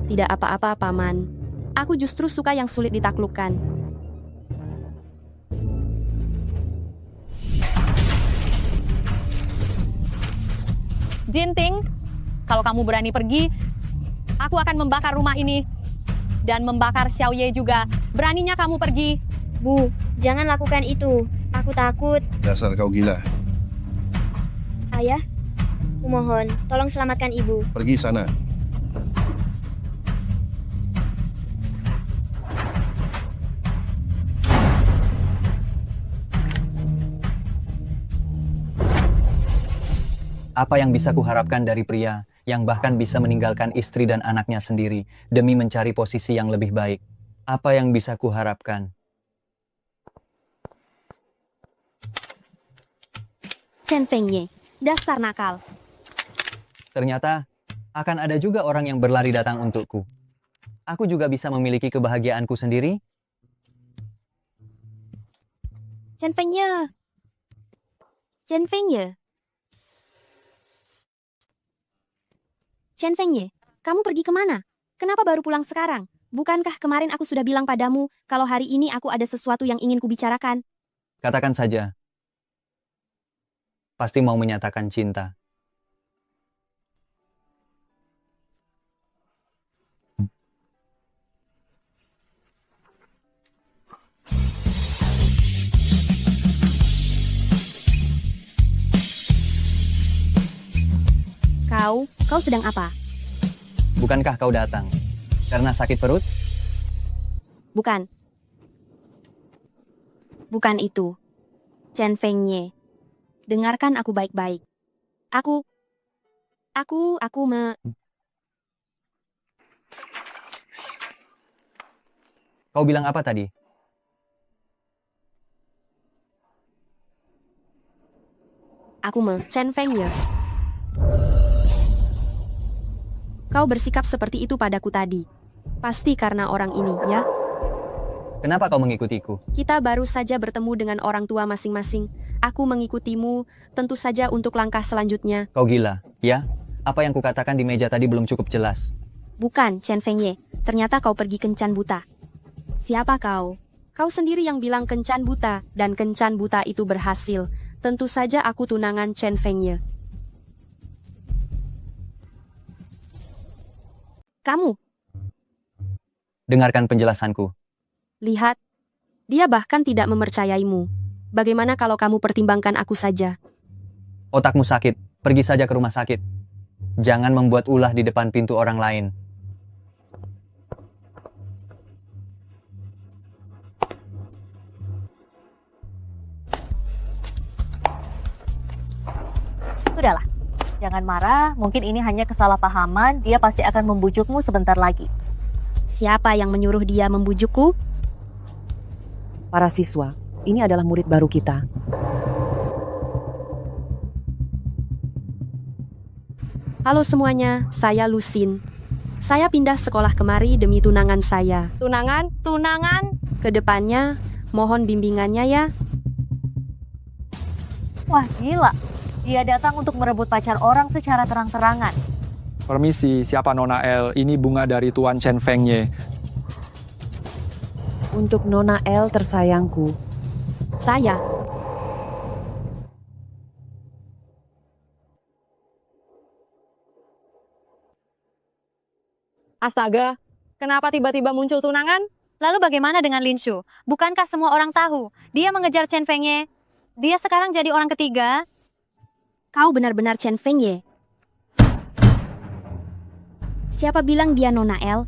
Tidak apa-apa, Paman. Aku justru suka yang sulit ditaklukkan. Jinting, kalau kamu berani pergi, aku akan membakar rumah ini. Dan membakar Xiaoye juga. Beraninya kamu pergi. Bu, jangan lakukan itu. Aku takut. Dasar kau gila. Ayah, kumohon, tolong selamatkan ibu. Pergi sana. Apa yang bisa kuharapkan dari pria yang bahkan bisa meninggalkan istri dan anaknya sendiri demi mencari posisi yang lebih baik? Apa yang bisa kuharapkan? Chen Fengye, dasar nakal. Ternyata akan ada juga orang yang berlari datang untukku. Aku juga bisa memiliki kebahagiaanku sendiri. Chen Fengye. Chen Fengye. Chen Fengye, kamu pergi kemana? Kenapa baru pulang sekarang? Bukankah kemarin aku sudah bilang padamu kalau hari ini aku ada sesuatu yang ingin kubicarakan? Katakan saja. Pasti mau menyatakan cinta. Kau sedang apa? Bukankah kau datang karena sakit perut? Bukan. Bukan itu. Chen Fengye. Dengarkan aku baik-baik. Aku Kau bilang apa tadi? Chen Fengye. Kau bersikap seperti itu padaku tadi. Pasti karena orang ini, ya? Kenapa kau mengikutiku? Kita baru saja bertemu dengan orang tua masing-masing. Aku mengikutimu, tentu saja untuk langkah selanjutnya. Kau gila, ya? Apa yang kukatakan di meja tadi belum cukup jelas. Bukan, Chen Fengye. Ternyata kau pergi kencan buta. Siapa kau? Kau sendiri yang bilang kencan buta, dan kencan buta itu berhasil. Tentu saja aku tunangan Chen Fengye. Kamu, Dengarkan penjelasanku. lihat. Dia bahkan tidak mempercayaimu. Bagaimana kalau kamu pertimbangkan aku saja? Otakmu sakit, pergi saja ke rumah sakit. Jangan membuat ulah di depan pintu orang lain. Sudahlah, jangan marah, mungkin ini hanya kesalahpahaman, dia pasti akan membujukmu sebentar lagi. Siapa yang menyuruh dia membujukku? Para siswa, ini adalah murid baru kita. Halo semuanya, saya Lusin. Saya pindah sekolah kemari demi tunangan saya. Tunangan? Kedepannya, mohon bimbingannya ya. Wah, gila. Dia datang untuk merebut pacar orang secara terang-terangan. Permisi, siapa Nona El? Ini bunga dari Tuan Chen Fengye. Untuk Nona El tersayangku. Saya. Astaga, kenapa tiba-tiba muncul tunangan? Lalu bagaimana dengan Lin Shu? Bukankah semua orang tahu? Dia mengejar Chen Fengye. Dia sekarang jadi orang ketiga. Kau benar-benar Chen Fengye. Siapa bilang dia Nona El?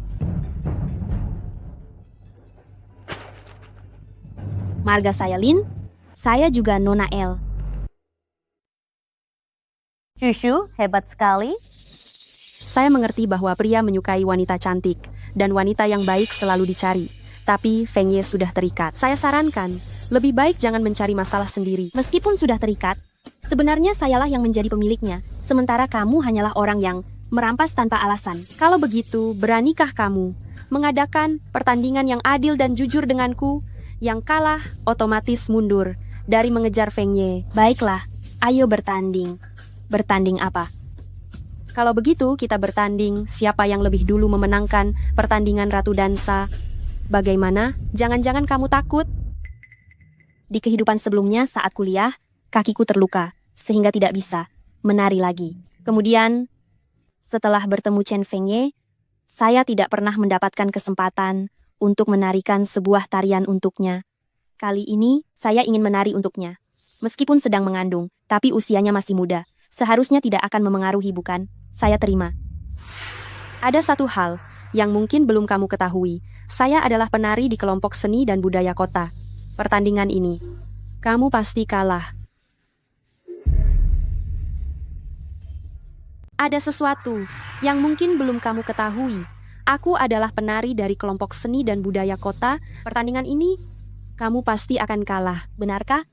Marga saya Lin, saya juga Nona El. Shushu, hebat sekali. Saya mengerti bahwa pria menyukai wanita cantik, dan wanita yang baik selalu dicari. Tapi Fengye sudah terikat. Saya sarankan, lebih baik jangan mencari masalah sendiri. Meskipun sudah terikat, sebenarnya sayalah yang menjadi pemiliknya, sementara kamu hanyalah orang yang merampas tanpa alasan. Kalau begitu, beranikah kamu mengadakan pertandingan yang adil dan jujur denganku? Yang kalah otomatis mundur dari mengejar Fengye. Baiklah, ayo bertanding. Bertanding apa? Kalau begitu, kita bertanding siapa yang lebih dulu memenangkan pertandingan Ratu Dansa. Bagaimana? Jangan-jangan kamu takut? Di kehidupan sebelumnya saat kuliah, kakiku terluka, sehingga tidak bisa menari lagi. Kemudian, setelah bertemu Chen Fengye, saya tidak pernah mendapatkan kesempatan untuk menarikan sebuah tarian untuknya. Kali ini, saya ingin menari untuknya. Meskipun sedang mengandung, tapi usianya masih muda. Seharusnya tidak akan memengaruhi, bukan? Saya terima. Ada satu hal yang mungkin belum kamu ketahui. Saya adalah penari di kelompok seni dan budaya kota. Pertandingan ini, kamu pasti kalah. Ada sesuatu yang mungkin belum kamu ketahui. Aku adalah penari dari kelompok seni dan budaya kota. Pertandingan ini, kamu pasti akan kalah, benarkah?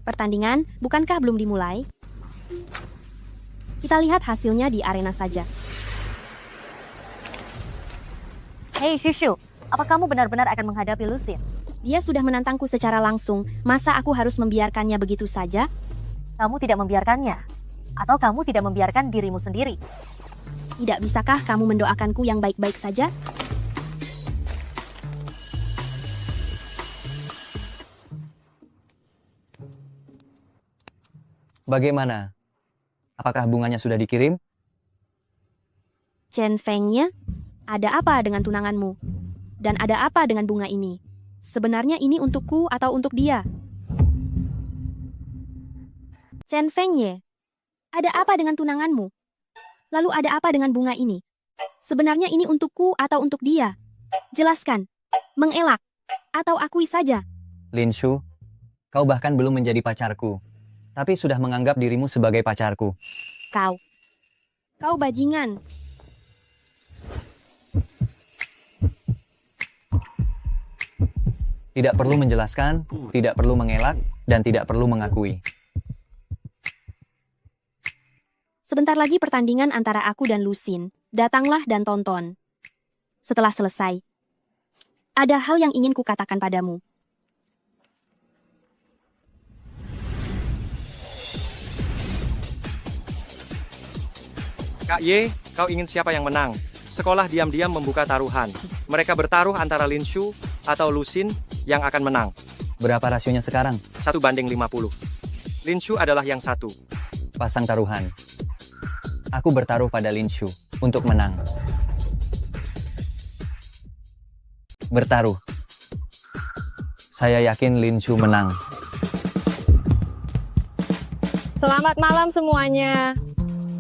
Pertandingan, bukankah belum dimulai? Kita lihat hasilnya di arena saja. Hei Shushu, apa kamu benar-benar akan menghadapi Lucin? Dia sudah menantangku secara langsung. Masa aku harus membiarkannya begitu saja? Kamu tidak membiarkannya? Atau kamu tidak membiarkan dirimu sendiri? Tidak bisakah kamu mendoakanku yang baik-baik saja? Bagaimana? Apakah bunganya sudah dikirim? Chen Fengnya, ada apa dengan tunanganmu? Dan ada apa dengan bunga ini? Sebenarnya ini untukku atau untuk dia? Chen Fengye, ada apa dengan tunanganmu? Lalu ada apa dengan bunga ini? Sebenarnya ini untukku atau untuk dia? Jelaskan. Mengelak. Atau akui saja. Linshu, kau bahkan belum menjadi pacarku, tapi sudah menganggap dirimu sebagai pacarku. Kau bajingan. Tidak perlu menjelaskan, tidak perlu mengelak, dan tidak perlu mengakui. Sebentar lagi pertandingan antara aku dan Lucin. Datanglah dan tonton. Setelah selesai, ada hal yang ingin kukatakan padamu. Kak Ye, kau ingin siapa yang menang? Sekolah diam-diam membuka taruhan. Mereka bertaruh antara Linshu atau Lucin yang akan menang. Berapa rasionya sekarang? 1:50. Linshu adalah yang satu. Pasang taruhan. Aku bertaruh pada Linshu untuk menang. Bertaruh. Saya yakin Linshu menang. Selamat malam semuanya.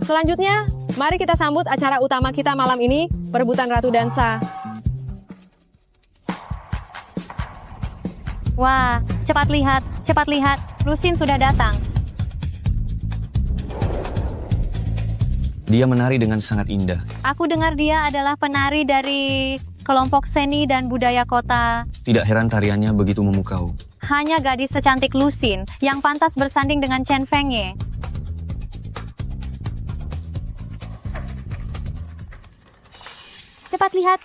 Selanjutnya, mari kita sambut acara utama kita malam ini, perebutan Ratu Dansa. Wah, cepat lihat, Lucin sudah datang. Dia menari dengan sangat indah. Aku dengar dia adalah penari dari kelompok seni dan budaya kota. Tidak heran tariannya begitu memukau. Hanya gadis secantik Lucin yang pantas bersanding dengan Chen Fengye.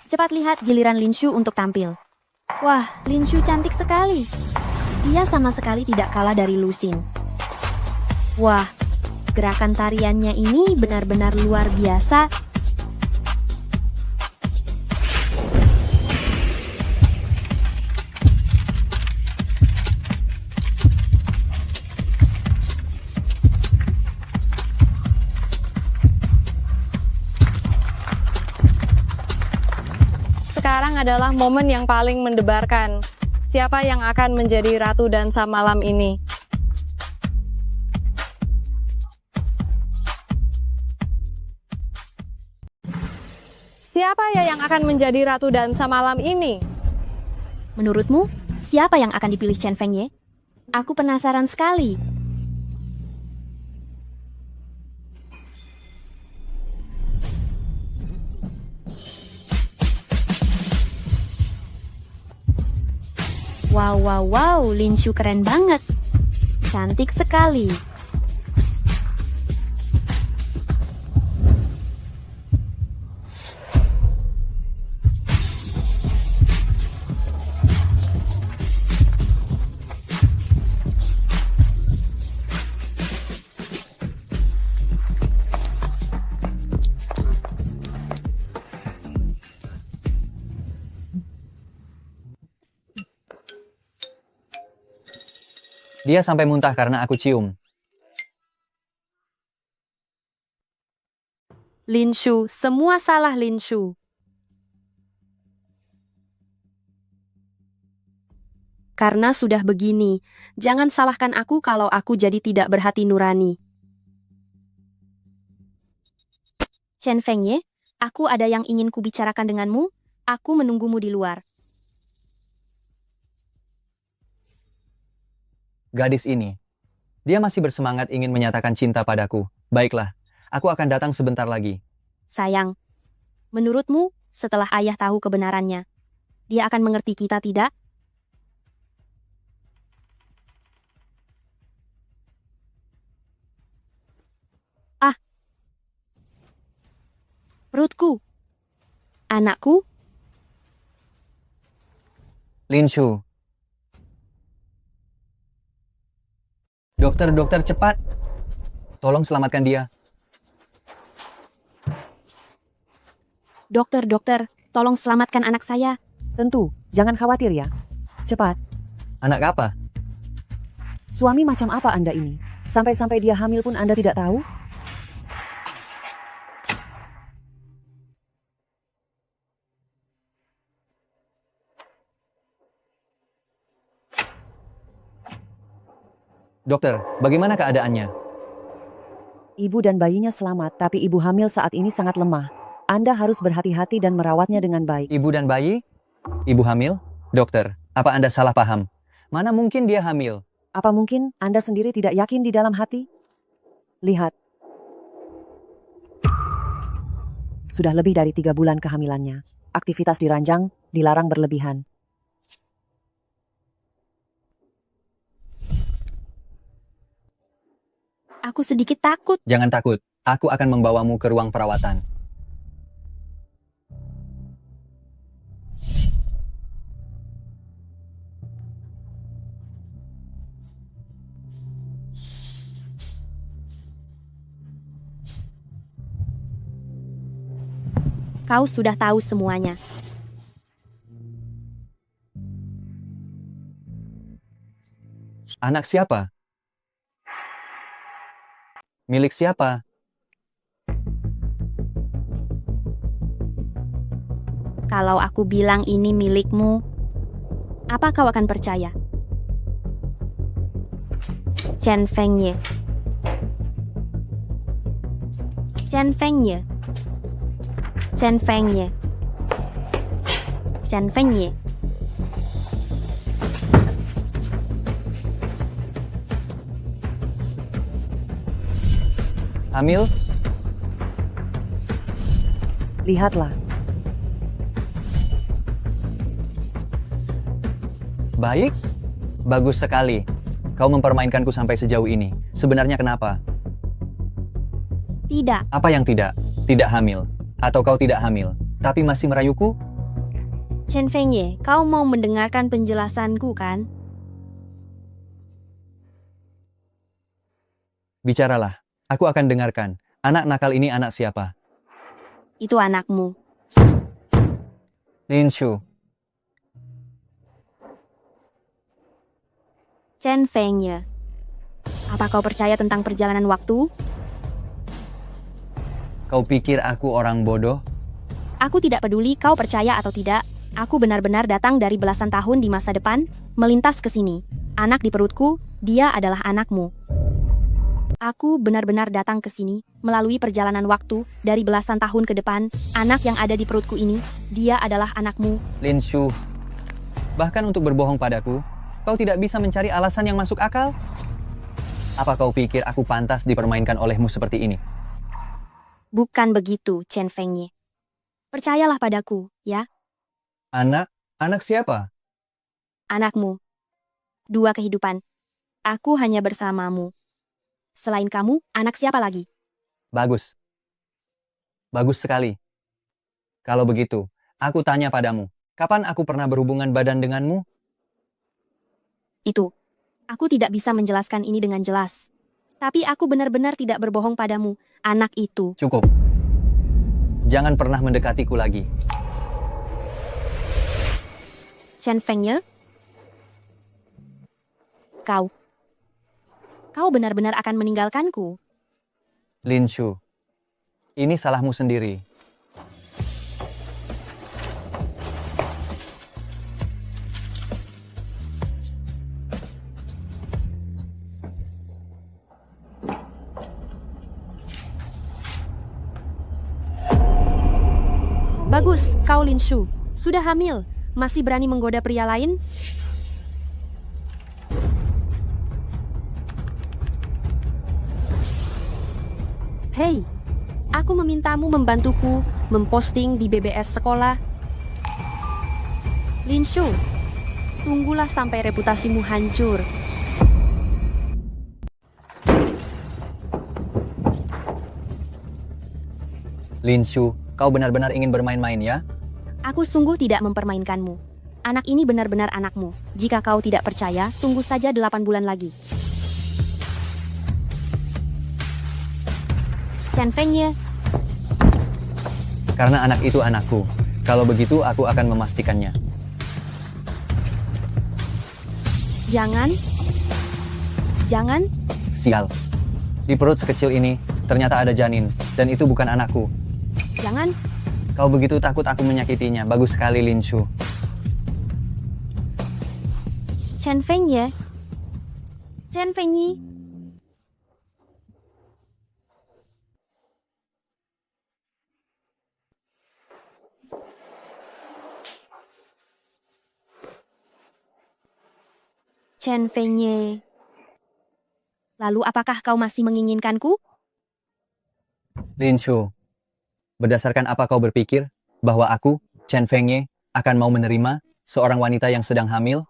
Cepat lihat giliran Linshu untuk tampil. Wah, Linshu cantik sekali. Dia sama sekali tidak kalah dari Lucin. Wah, gerakan tariannya ini benar-benar luar biasa. Sekarang adalah momen yang paling mendebarkan. Siapa yang akan menjadi Ratu Dansa malam ini? Siapa ya yang akan menjadi Ratu Dansa malam ini? Menurutmu, siapa yang akan dipilih Chen Fengye? Aku penasaran sekali. Wow, Linshu keren banget. Cantik sekali. Dia sampai muntah karena aku cium. Linshu, semua salah Linshu. Karena sudah begini, jangan salahkan aku kalau aku jadi tidak berhati nurani. Chen Fengye, aku ada yang ingin kubicarakan denganmu. Aku menunggumu di luar. Gadis ini, dia masih bersemangat ingin menyatakan cinta padaku. Baiklah, aku akan datang sebentar lagi. Sayang, menurutmu, setelah ayah tahu kebenarannya. Dia akan mengerti kita, tidak? Ah! Perutku! Anakku! Linshu. Dokter, cepat. Tolong selamatkan dia. Dokter, tolong selamatkan anak saya. Tentu, jangan khawatir ya. Cepat. Anak apa? Suami macam apa Anda ini? Sampai-sampai dia hamil pun Anda tidak tahu? Dokter, bagaimana keadaannya? Ibu dan bayinya selamat, tapi ibu hamil saat ini sangat lemah. Anda harus berhati-hati dan merawatnya dengan baik. Ibu dan bayi? Ibu hamil? Dokter, apa Anda salah paham? Mana mungkin dia hamil? Apa mungkin Anda sendiri tidak yakin di dalam hati? Lihat. Sudah lebih dari 3 bulan kehamilannya. Aktivitas diranjang, dilarang berlebihan. Aku sedikit takut. Jangan takut, aku akan membawamu ke ruang perawatan. Kau sudah tahu semuanya. Anak siapa? Milik siapa? Kalau aku bilang ini milikmu, apa kau akan percaya? Chen Fengye. Chen Fengye. Chen Fengye. Chen Fengye. Hamil? Lihatlah. Baik? Bagus sekali. Kau mempermainkanku sampai sejauh ini. Sebenarnya kenapa? Tidak. Apa yang tidak? Tidak hamil. Atau kau tidak hamil, tapi masih merayuku? Chen Fengye, kau mau mendengarkan penjelasanku kan? Bicaralah. Aku akan dengarkan. Anak nakal ini anak siapa? Itu anakmu. Linshu. Chen Fengye. Apa kau percaya tentang perjalanan waktu? Kau pikir aku orang bodoh? Aku tidak peduli kau percaya atau tidak. Aku benar-benar datang dari belasan tahun di masa depan, melintas ke sini. Anak di perutku, dia adalah anakmu. Aku benar-benar datang ke sini, melalui perjalanan waktu, dari belasan tahun ke depan, anak yang ada di perutku ini, dia adalah anakmu. Linshu. Bahkan untuk berbohong padaku, kau tidak bisa mencari alasan yang masuk akal? Apa kau pikir aku pantas dipermainkan olehmu seperti ini? Bukan begitu, Chen Fengye. Percayalah padaku, ya. Anak? Anak siapa? Anakmu. 2 kehidupan. Aku hanya bersamamu. Selain kamu, anak siapa lagi? Bagus. Bagus sekali. Kalau begitu, aku tanya padamu, kapan aku pernah berhubungan badan denganmu? Itu. Aku tidak bisa menjelaskan ini dengan jelas. Tapi aku benar-benar tidak berbohong padamu, anak itu. Cukup. Jangan pernah mendekatiku lagi. Chen Fengye? Kau benar-benar akan meninggalkanku. Linshu, ini salahmu sendiri. Bagus, kau Linshu. Sudah hamil. Masih berani menggoda pria lain? Hei, aku Aku memintamu membantuku memposting di BBS sekolah. Linshu, tunggulah sampai reputasimu hancur. Linshu, kau benar-benar ingin bermain-main ya? Aku sungguh tidak mempermainkanmu. Anak ini benar-benar anakmu. Jika kau tidak percaya, tunggu saja 8 bulan lagi. Chen Fengye, Karena anak itu anakku. Kalau begitu, aku akan memastikannya. jangan. Jangan. Sial. Di perut sekecil ini, ternyata ada janin. Dan itu bukan anakku. Jangan. Kau begitu takut aku menyakitinya. Bagus sekali, Linshu. Chen Fengye. Chen Fengyi. Chen Fengye. Lalu apakah kau masih menginginkanku? Linshu, berdasarkan apa kau berpikir bahwa aku, Chen Fengye, akan mau menerima seorang wanita yang sedang hamil?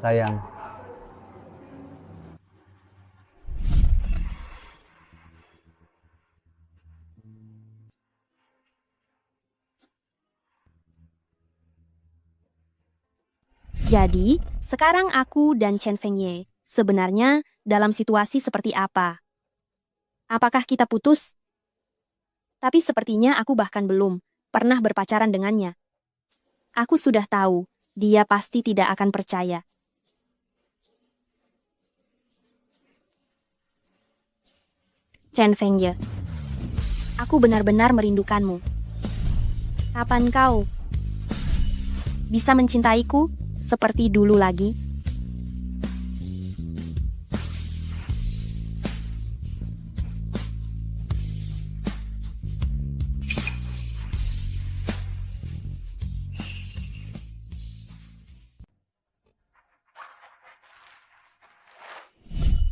Sayang. Jadi, sekarang aku dan Chen Fengye sebenarnya dalam situasi seperti apa? Apakah kita putus? Tapi sepertinya aku bahkan belum pernah berpacaran dengannya. Aku sudah tahu, dia pasti tidak akan percaya. Chen Fengye, aku benar-benar merindukanmu. Kapan kau bisa mencintaiku seperti dulu lagi?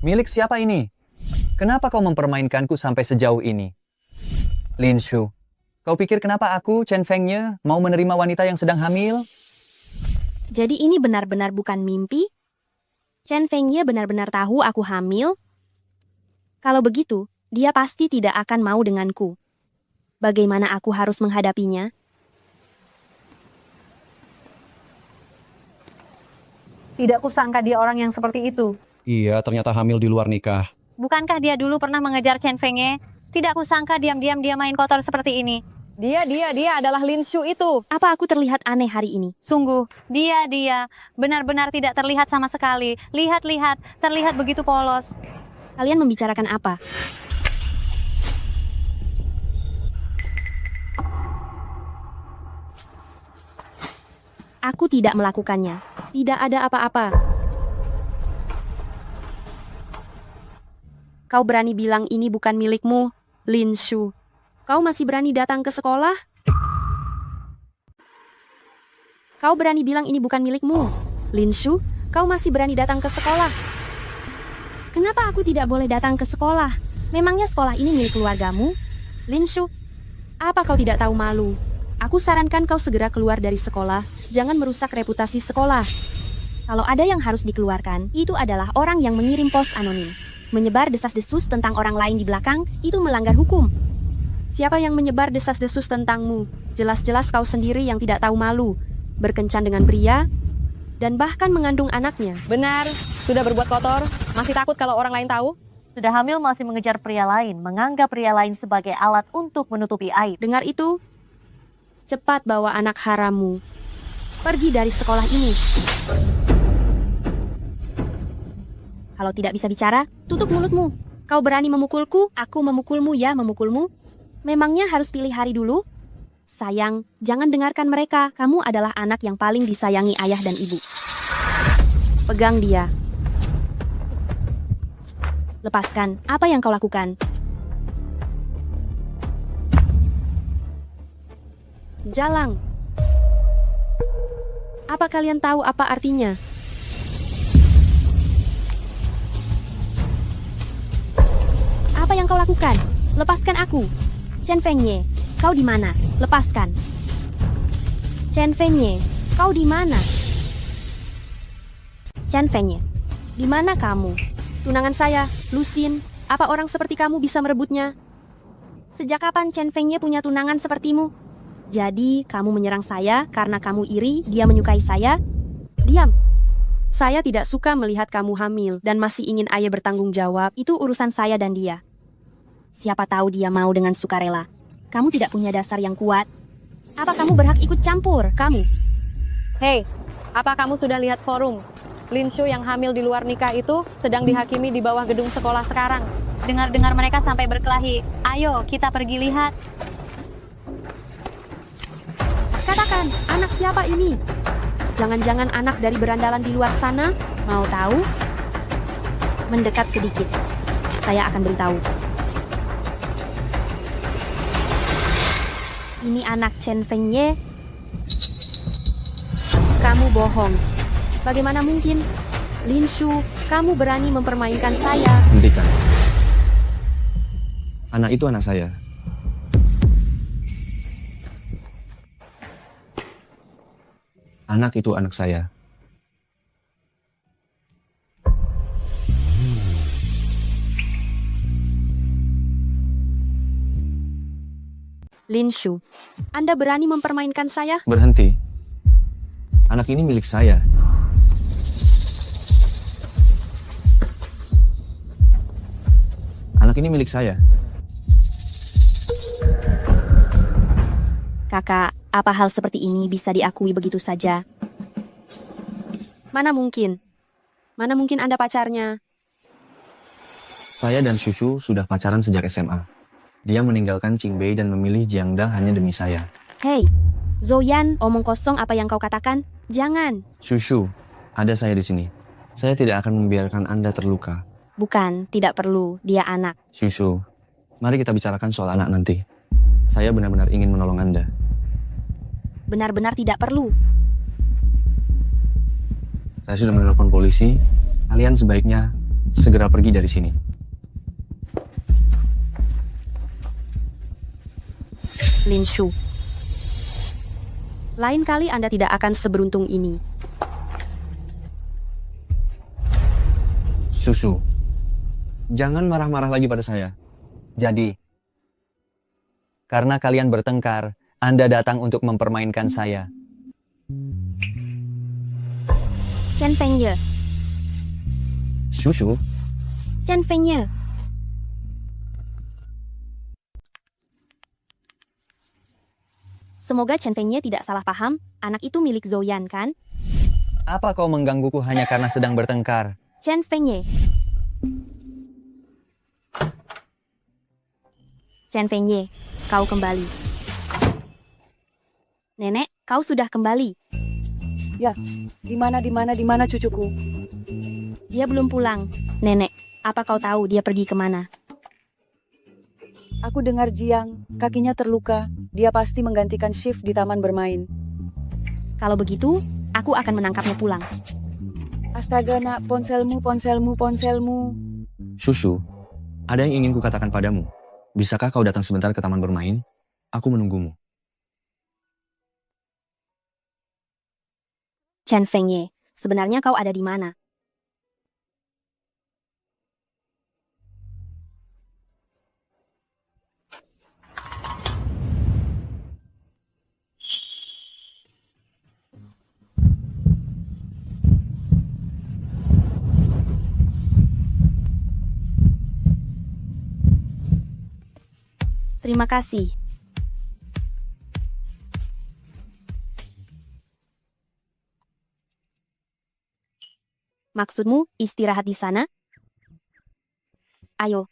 Milik siapa ini? Kenapa kau mempermainkanku sampai sejauh ini? Linshu, kau pikir kenapa aku, Chen Fengye, mau menerima wanita yang sedang hamil? Jadi ini benar-benar bukan mimpi? Chen Fengye benar-benar tahu aku hamil? Kalau begitu, dia pasti tidak akan mau denganku. Bagaimana aku harus menghadapinya? Tidak kusangka dia orang yang seperti itu. Iya, ternyata hamil di luar nikah. Bukankah dia dulu pernah mengejar Chen Fengye? Tidak kusangka diam-diam dia main kotor seperti ini. Dia adalah Linshu itu. Apa aku terlihat aneh hari ini? Sungguh, dia benar-benar tidak terlihat sama sekali. Lihat-lihat, terlihat begitu polos. Kalian membicarakan apa? Aku tidak melakukannya. Tidak ada apa-apa. Kau berani bilang ini bukan milikmu, Linshu. Kau masih berani datang ke sekolah? Kau berani bilang ini bukan milikmu, Linshu. Kau masih berani datang ke sekolah? Kenapa aku tidak boleh datang ke sekolah? Memangnya sekolah ini milik keluargamu? Linshu, apa kau tidak tahu malu? Aku sarankan kau segera keluar dari sekolah. Jangan merusak reputasi sekolah. Kalau ada yang harus dikeluarkan, itu adalah orang yang mengirim pos anonim. Menyebar desas-desus tentang orang lain di belakang, itu melanggar hukum. Siapa yang menyebar desas-desus tentangmu? Jelas-jelas kau sendiri yang tidak tahu malu. Berkencan dengan pria, dan bahkan mengandung anaknya. Benar, sudah berbuat kotor. Masih takut kalau orang lain tahu? Sudah hamil masih mengejar pria lain, menganggap pria lain sebagai alat untuk menutupi aib. Dengar itu? Cepat bawa anak harammu. Pergi dari sekolah ini. Kalau tidak bisa bicara, tutup mulutmu. Kau berani memukulku, aku memukulmu ya memukulmu. Memangnya harus pilih hari dulu? Sayang, jangan dengarkan mereka. Kamu adalah anak yang paling disayangi ayah dan ibu. Pegang dia. Lepaskan, apa yang kau lakukan? Jalang. Apa kalian tahu apa artinya? Apa yang kau lakukan? Lepaskan aku. Chen Fengye, kau di mana? Lepaskan. Chen Fengye, kau di mana? Chen Fengye, di mana kamu? Tunangan saya, Lusin. Apa orang seperti kamu bisa merebutnya? Sejak kapan Chen Fengye punya tunangan sepertimu? Jadi, kamu menyerang saya karena kamu iri, dia menyukai saya? Diam. Saya tidak suka melihat kamu hamil dan masih ingin ayah bertanggung jawab. Itu urusan saya dan dia. Siapa tahu dia mau dengan sukarela. Kamu tidak punya dasar yang kuat. Apa kamu berhak ikut campur? Kamu. Hei, apa kamu sudah lihat forum? Linshu yang hamil di luar nikah itu sedang dihakimi di bawah gedung sekolah sekarang. Dengar-dengar mereka sampai berkelahi. Ayo, kita pergi lihat. Katakan, anak siapa ini? Jangan-jangan anak dari berandalan di luar sana? Mau tahu? Mendekat sedikit. Saya akan beritahu. Ini anak Chen Fengye. Kamu bohong. Bagaimana mungkin? Linshu, kamu berani mempermainkan saya. Hentikan. Anak itu anak saya. Anak itu anak saya. Linshu, Anda berani mempermainkan saya? Berhenti. Anak ini milik saya. Anak ini milik saya. Kakak, apa hal seperti ini bisa diakui begitu saja? Mana mungkin? Mana mungkin Anda pacarnya? Saya dan Shushu sudah pacaran sejak SMA. Dia meninggalkan Qingbei dan memilih Jiangda hanya demi saya. Hei, Zoyan, omong kosong apa yang kau katakan? Jangan. Shushu, ada saya di sini. Saya tidak akan membiarkan Anda terluka. Bukan, tidak perlu. Dia anak. Shushu, mari kita bicarakan soal anak nanti. Saya benar-benar ingin menolong Anda. Benar-benar tidak perlu. Saya sudah menelpon polisi. Kalian sebaiknya segera pergi dari sini. Linshu. Lain kali Anda tidak akan seberuntung ini. Shushu, jangan marah-marah lagi pada saya. Jadi, karena kalian bertengkar, Anda datang untuk mempermainkan saya. Chen Fengye. Shushu, Chen Fengye. Semoga Chen Fengye tidak salah paham, anak itu milik Zoyan, kan? Apa kau menggangguku hanya karena sedang bertengkar? Chen Fengye. Chen Fengye, kau kembali. Nenek, kau sudah kembali. Ya, di mana cucuku? Dia belum pulang. Nenek, apa kau tahu dia pergi kemana? Aku dengar Jiang, kakinya terluka. Dia pasti menggantikan shift di taman bermain. Kalau begitu, aku akan menangkapnya pulang. Astaga nak, ponselmu. Shushu, ada yang ingin kukatakan padamu. Bisakah kau datang sebentar ke taman bermain? Aku menunggumu. Chen Fengye, sebenarnya kau ada di mana? Terima kasih. Maksudmu istirahat di sana? Ayo.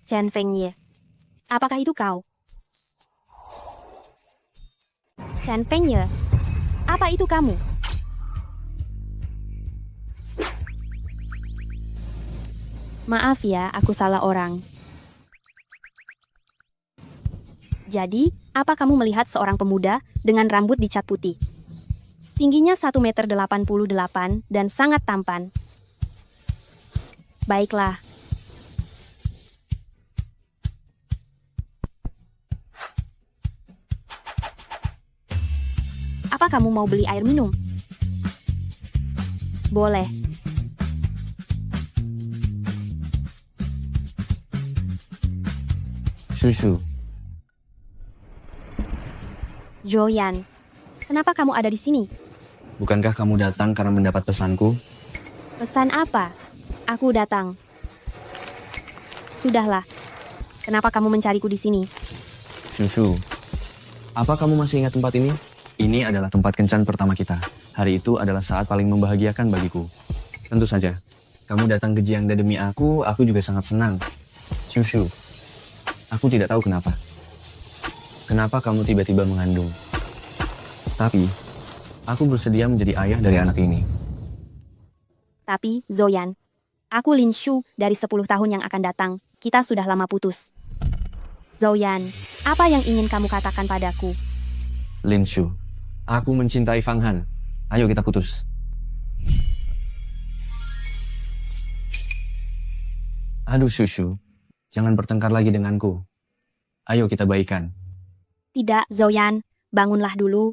Chen Fengye, apakah itu kau? Chen Fengye, apa itu kamu? Maaf ya, aku salah orang. Jadi, apa kamu melihat seorang pemuda dengan rambut dicat putih? Tingginya 1,88 meter dan sangat tampan. Baiklah. Apa kamu mau beli air minum? Boleh. Susu. Joyan, kenapa kamu ada di sini? Bukankah kamu datang karena mendapat pesanku? Pesan apa? Aku datang. Sudahlah. Kenapa kamu mencariku di sini? Susu. Apa kamu masih ingat tempat ini? Ini adalah tempat kencan pertama kita. Hari itu adalah saat paling membahagiakan bagiku. Tentu saja. Kamu datang ke Jiangda demi aku juga sangat senang. Susu. Aku tidak tahu kenapa. Kenapa kamu tiba-tiba mengandung? Tapi, aku bersedia menjadi ayah dari anak ini. Tapi, Zoyan, aku Lin Shu dari 10 tahun yang akan datang. Kita sudah lama putus. Zoyan, apa yang ingin kamu katakan padaku? Lin Shu, aku mencintai Fang Han. Ayo kita putus. Aduh Susu, jangan bertengkar lagi denganku. Ayo kita baikan. Tidak, Zoyan, bangunlah dulu.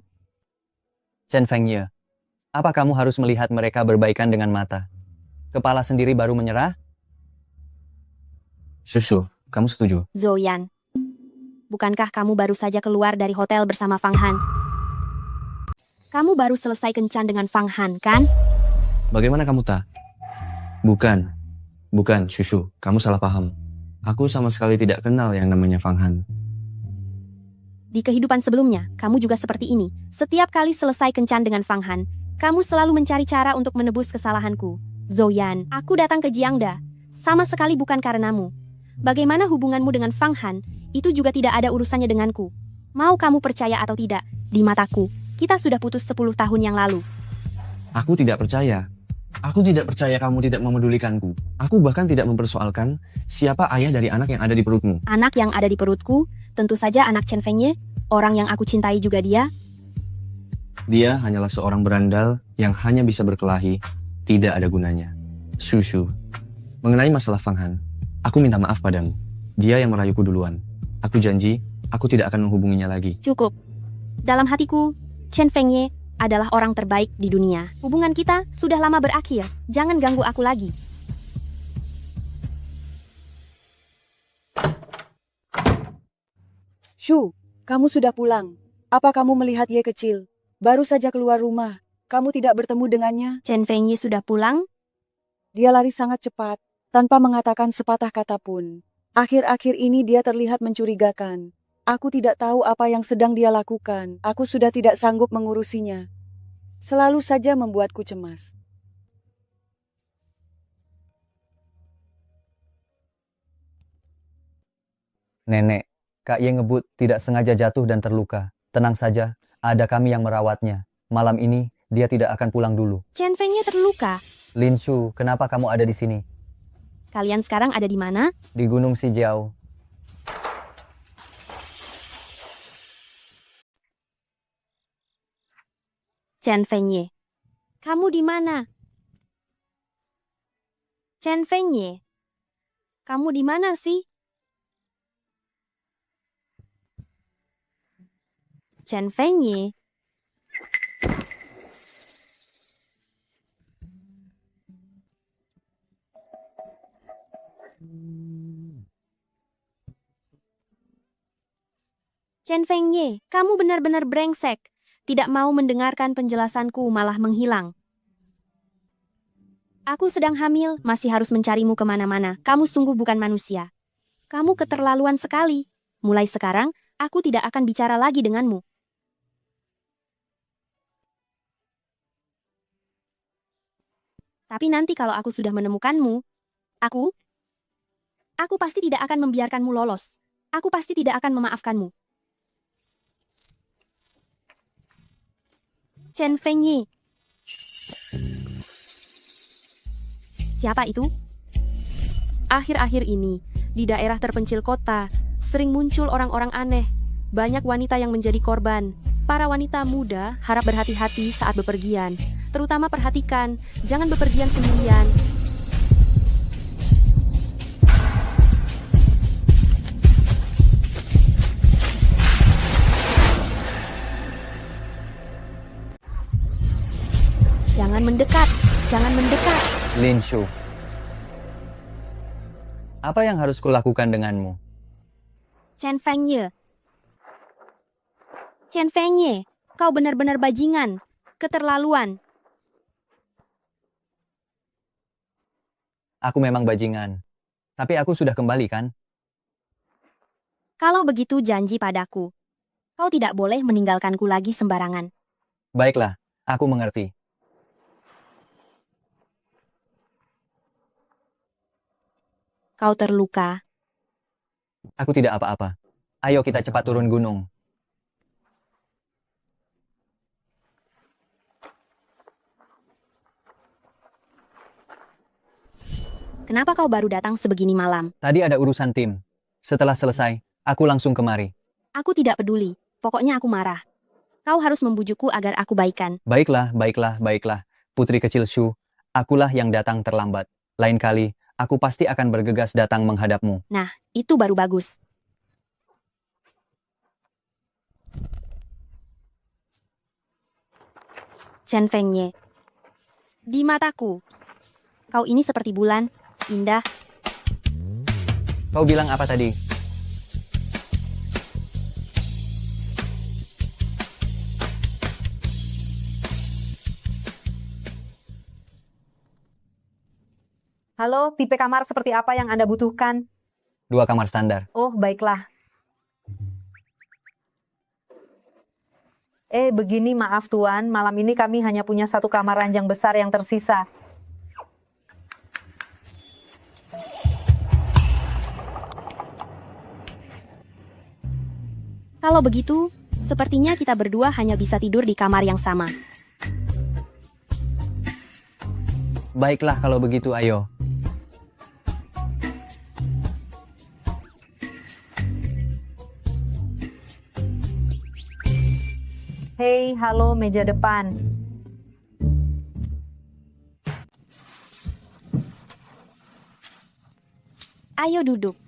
Chen Fengye, apa kamu harus melihat mereka berbaikan dengan mata? Kepala sendiri baru menyerah? Susu, kamu setuju? Zoyan, bukankah kamu baru saja keluar dari hotel bersama Fang Han? Kamu baru selesai kencan dengan Fang Han, kan? Bagaimana kamu tak? Bukan, Susu, kamu salah paham. Aku sama sekali tidak kenal yang namanya Fang Han. Di kehidupan sebelumnya, kamu juga seperti ini. Setiap kali selesai kencan dengan Fang Han, kamu selalu mencari cara untuk menebus kesalahanku. Zoyan, aku datang ke Jiangda. Sama sekali bukan karenamu. Bagaimana hubunganmu dengan Fang Han, itu juga tidak ada urusannya denganku. Mau kamu percaya atau tidak, di mataku, kita sudah putus 10 tahun yang lalu. Aku tidak percaya. Aku tidak percaya kamu tidak memedulikanku. Aku bahkan tidak mempersoalkan siapa ayah dari anak yang ada di perutmu. Anak yang ada di perutku, tentu saja anak Chen Fengye, orang yang aku cintai juga dia. Dia hanyalah seorang berandal yang hanya bisa berkelahi, tidak ada gunanya. Susu, mengenai masalah Fang Han, aku minta maaf padamu. Dia yang merayuku duluan. Aku janji, aku tidak akan menghubunginya lagi. Cukup. Dalam hatiku, Chen Fengye adalah orang terbaik di dunia. Hubungan kita sudah lama berakhir. Jangan ganggu aku lagi. Shu, kamu sudah pulang. Apa kamu melihat Ye kecil? Baru saja keluar rumah. Kamu tidak bertemu dengannya? Chen Fengye sudah pulang? Dia lari sangat cepat, tanpa mengatakan sepatah kata pun. Akhir-akhir ini dia terlihat mencurigakan. Aku tidak tahu apa yang sedang dia lakukan. Aku sudah tidak sanggup mengurusinya. Selalu saja membuatku cemas. Nenek, Kak Ye ngebut tidak sengaja jatuh dan terluka. Tenang saja, ada kami yang merawatnya. Malam ini, dia tidak akan pulang dulu. Chen Fengye terluka. Lin Shu, kenapa kamu ada di sini? Kalian sekarang ada di mana? Di Gunung Sijiao. Chen Fengye. Kamu di mana? Chen Fengye. Kamu di mana sih? Chen Fengye. Chen Fengye, kamu benar-benar brengsek. Tidak mau mendengarkan penjelasanku, malah menghilang. Aku sedang hamil, masih harus mencarimu kemana-mana. Kamu sungguh bukan manusia. Kamu keterlaluan sekali. Mulai sekarang, aku tidak akan bicara lagi denganmu. Tapi nanti kalau aku sudah menemukanmu, aku pasti tidak akan membiarkanmu lolos. Aku pasti tidak akan memaafkanmu. Chen Fengye. Siapa itu? Akhir-akhir ini, di daerah terpencil kota, sering muncul orang-orang aneh. Banyak wanita yang menjadi korban. Para wanita muda harap berhati-hati saat bepergian. Terutama perhatikan, jangan bepergian sendirian. Jangan mendekat, jangan mendekat. Linshu. Apa yang harus kulakukan denganmu? Chen Fengye. Chen Fengye, kau benar-benar bajingan. Keterlaluan. Aku memang bajingan. Tapi aku sudah kembali kan? Kalau begitu janji padaku. Kau tidak boleh meninggalkanku lagi sembarangan. Baiklah, aku mengerti. Kau terluka. Aku tidak apa-apa. Ayo kita cepat turun gunung. Kenapa kau baru datang sebegini malam? Tadi ada urusan tim. Setelah selesai, aku langsung kemari. Aku tidak peduli. Pokoknya aku marah. Kau harus membujukku agar aku baikan. Baiklah, baiklah, baiklah. Putri kecil Shu, akulah yang datang terlambat. Lain kali, aku pasti akan bergegas datang menghadapmu. Nah, itu baru bagus. Chen Fengye. Di mataku, kau ini seperti bulan, indah. Kau bilang apa tadi? Halo, tipe kamar seperti apa yang Anda butuhkan? 2 kamar standar. Oh, baiklah. Begini maaf Tuan, malam ini kami hanya punya 1 kamar ranjang besar yang tersisa. Kalau begitu, sepertinya kita berdua hanya bisa tidur di kamar yang sama. Baiklah kalau begitu, ayo. Hei, halo meja depan. Ayo duduk.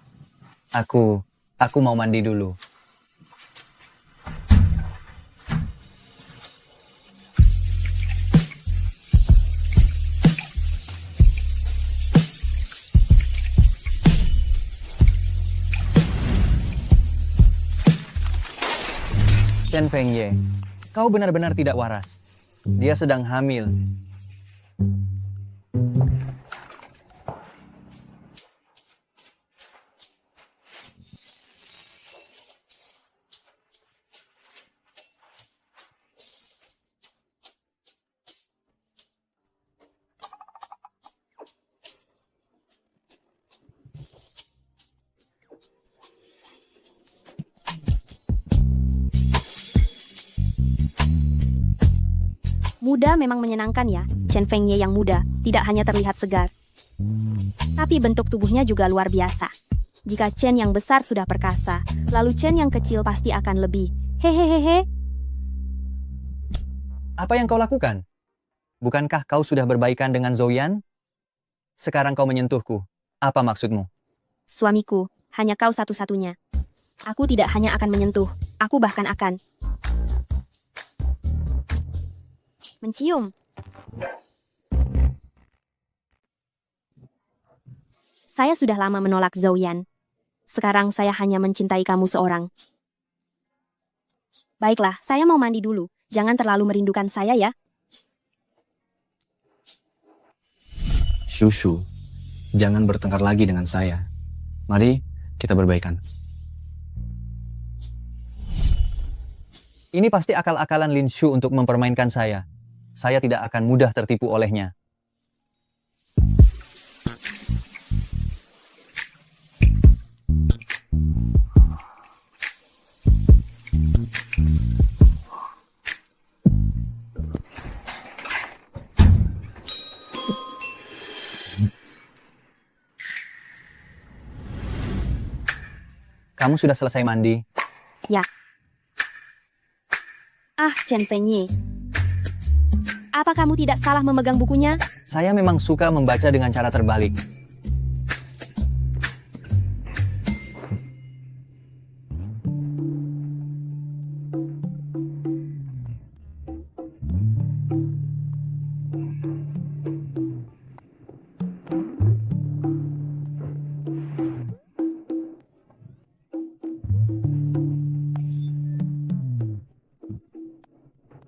Aku mau mandi dulu. Chen Fengye, kau benar-benar tidak waras. Dia sedang hamil. Muda memang menyenangkan ya, Chen Fengye yang muda, tidak hanya terlihat segar. Tapi bentuk tubuhnya juga luar biasa. Jika Chen yang besar sudah perkasa, lalu Chen yang kecil pasti akan lebih. Hehehehe. Apa yang kau lakukan? Bukankah kau sudah berbaikan dengan Zhouyan? Sekarang kau menyentuhku. Apa maksudmu? Suamiku, hanya kau satu-satunya. Aku tidak hanya akan menyentuh, aku bahkan akan mencium. Saya sudah lama menolak Zhouyan. Sekarang saya hanya mencintai kamu seorang. Baiklah, saya mau mandi dulu. Jangan terlalu merindukan saya ya. Shushu, jangan bertengkar lagi dengan saya. Mari kita berbaikan. Ini pasti akal-akalan Lin Shu untuk mempermainkan saya. Saya tidak akan mudah tertipu olehnya. kamu sudah selesai mandi? Ya. Ah, Chen Fengye. Apa kamu tidak salah memegang bukunya? Saya memang suka membaca dengan cara terbalik.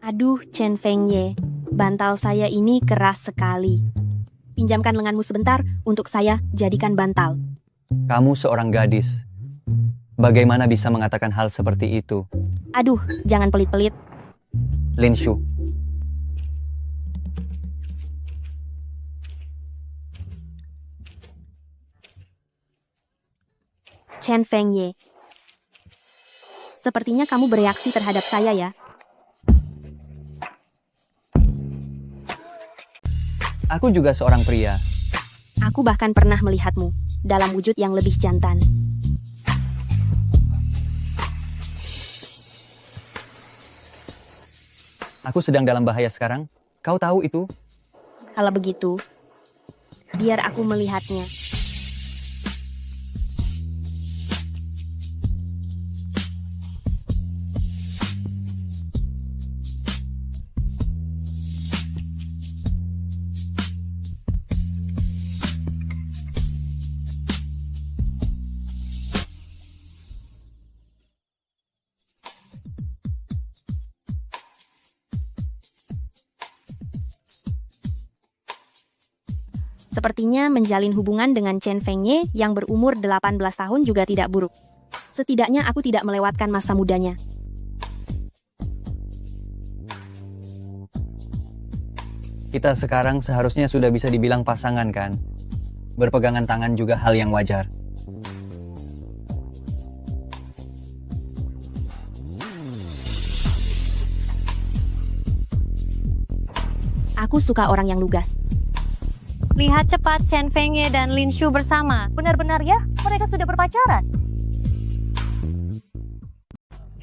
Aduh, Chen Fengye. Bantal saya ini keras sekali. Pinjamkan lenganmu sebentar untuk saya jadikan bantal. Kamu seorang gadis. Bagaimana bisa mengatakan hal seperti itu? Aduh, jangan pelit-pelit. Linshu, Chen Fengye. Sepertinya kamu bereaksi terhadap saya ya. aku juga seorang pria. Aku bahkan pernah melihatmu dalam wujud yang lebih jantan. Aku sedang dalam bahaya sekarang. Kau tahu itu? Kalau begitu, biar aku melihatnya. Sepertinya menjalin hubungan dengan Chen Fengye yang berumur 18 tahun juga tidak buruk. Setidaknya aku tidak melewatkan masa mudanya. Kita sekarang seharusnya sudah bisa dibilang pasangan kan? Berpegangan tangan juga hal yang wajar. Aku suka orang yang lugas. Lihat cepat Chen Fengye dan Linshu bersama. Benar-benar ya, mereka sudah berpacaran.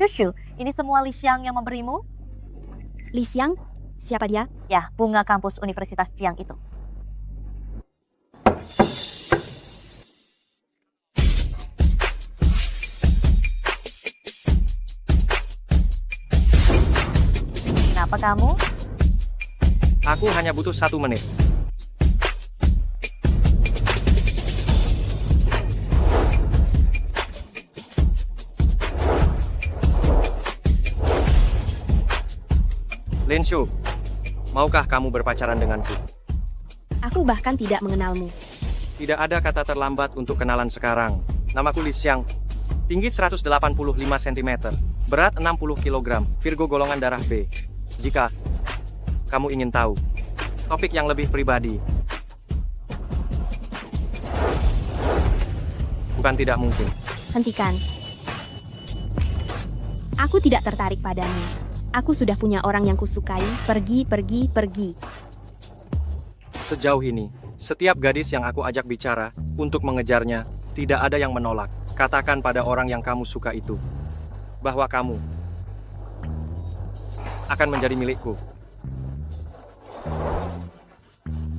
Shushu, ini semua Li Xiang yang memberimu? Li Xiang? Siapa dia? Ya, bunga kampus Universitas Jiang itu. Kenapa kamu? Aku hanya butuh 1 menit. Linshu, maukah kamu berpacaran denganku? Aku bahkan tidak mengenalmu. Tidak ada kata terlambat untuk kenalan sekarang. Namaku Li Xiang. Tinggi 185 cm. Berat 60 kg. Virgo golongan darah B. Jika kamu ingin tahu topik yang lebih pribadi, bukan tidak mungkin. Hentikan. Aku tidak tertarik padamu. Aku sudah punya orang yang kusukai. Pergi, pergi, pergi. Sejauh ini, setiap gadis yang aku ajak bicara untuk mengejarnya, tidak ada yang menolak. Katakan pada orang yang kamu suka itu bahwa kamu akan menjadi milikku.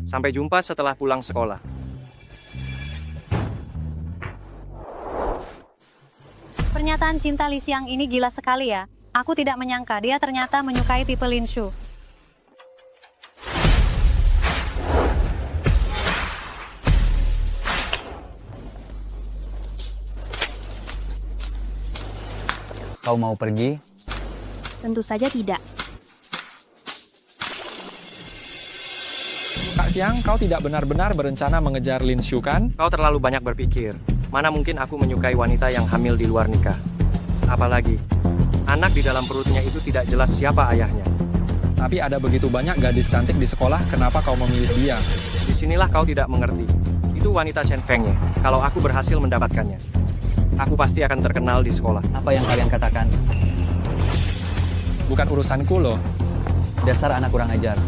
Sampai jumpa setelah pulang sekolah. Pernyataan cinta Li Xiang ini gila sekali ya. Aku tidak menyangka dia ternyata menyukai tipe Linshu. Kau mau pergi? Tentu saja tidak. Kak Xiang, kau tidak benar-benar berencana mengejar Linshu kan? Kau terlalu banyak berpikir. Mana mungkin aku menyukai wanita yang hamil di luar nikah. Apalagi, anak di dalam perutnya itu tidak jelas siapa ayahnya. Tapi ada begitu banyak gadis cantik di sekolah, kenapa kau memilih dia? Disinilah kau tidak mengerti. Itu wanita Chen Fengye. Kalau aku berhasil mendapatkannya, aku pasti akan terkenal di sekolah. Apa yang kalian katakan? Bukan urusanku loh. Dasar anak kurang ajar.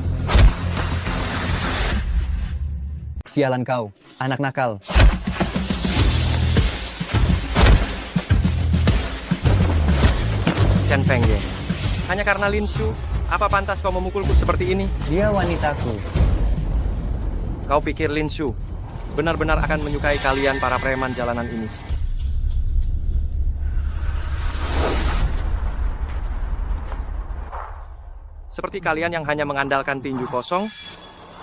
Sialan kau, anak nakal. Chen Fengye. Hanya karena Lin Shu, apa pantas kau memukulku seperti ini? Dia wanitaku. Kau pikir Lin Shu benar-benar akan menyukai kalian para preman jalanan ini? Seperti kalian yang hanya mengandalkan tinju kosong,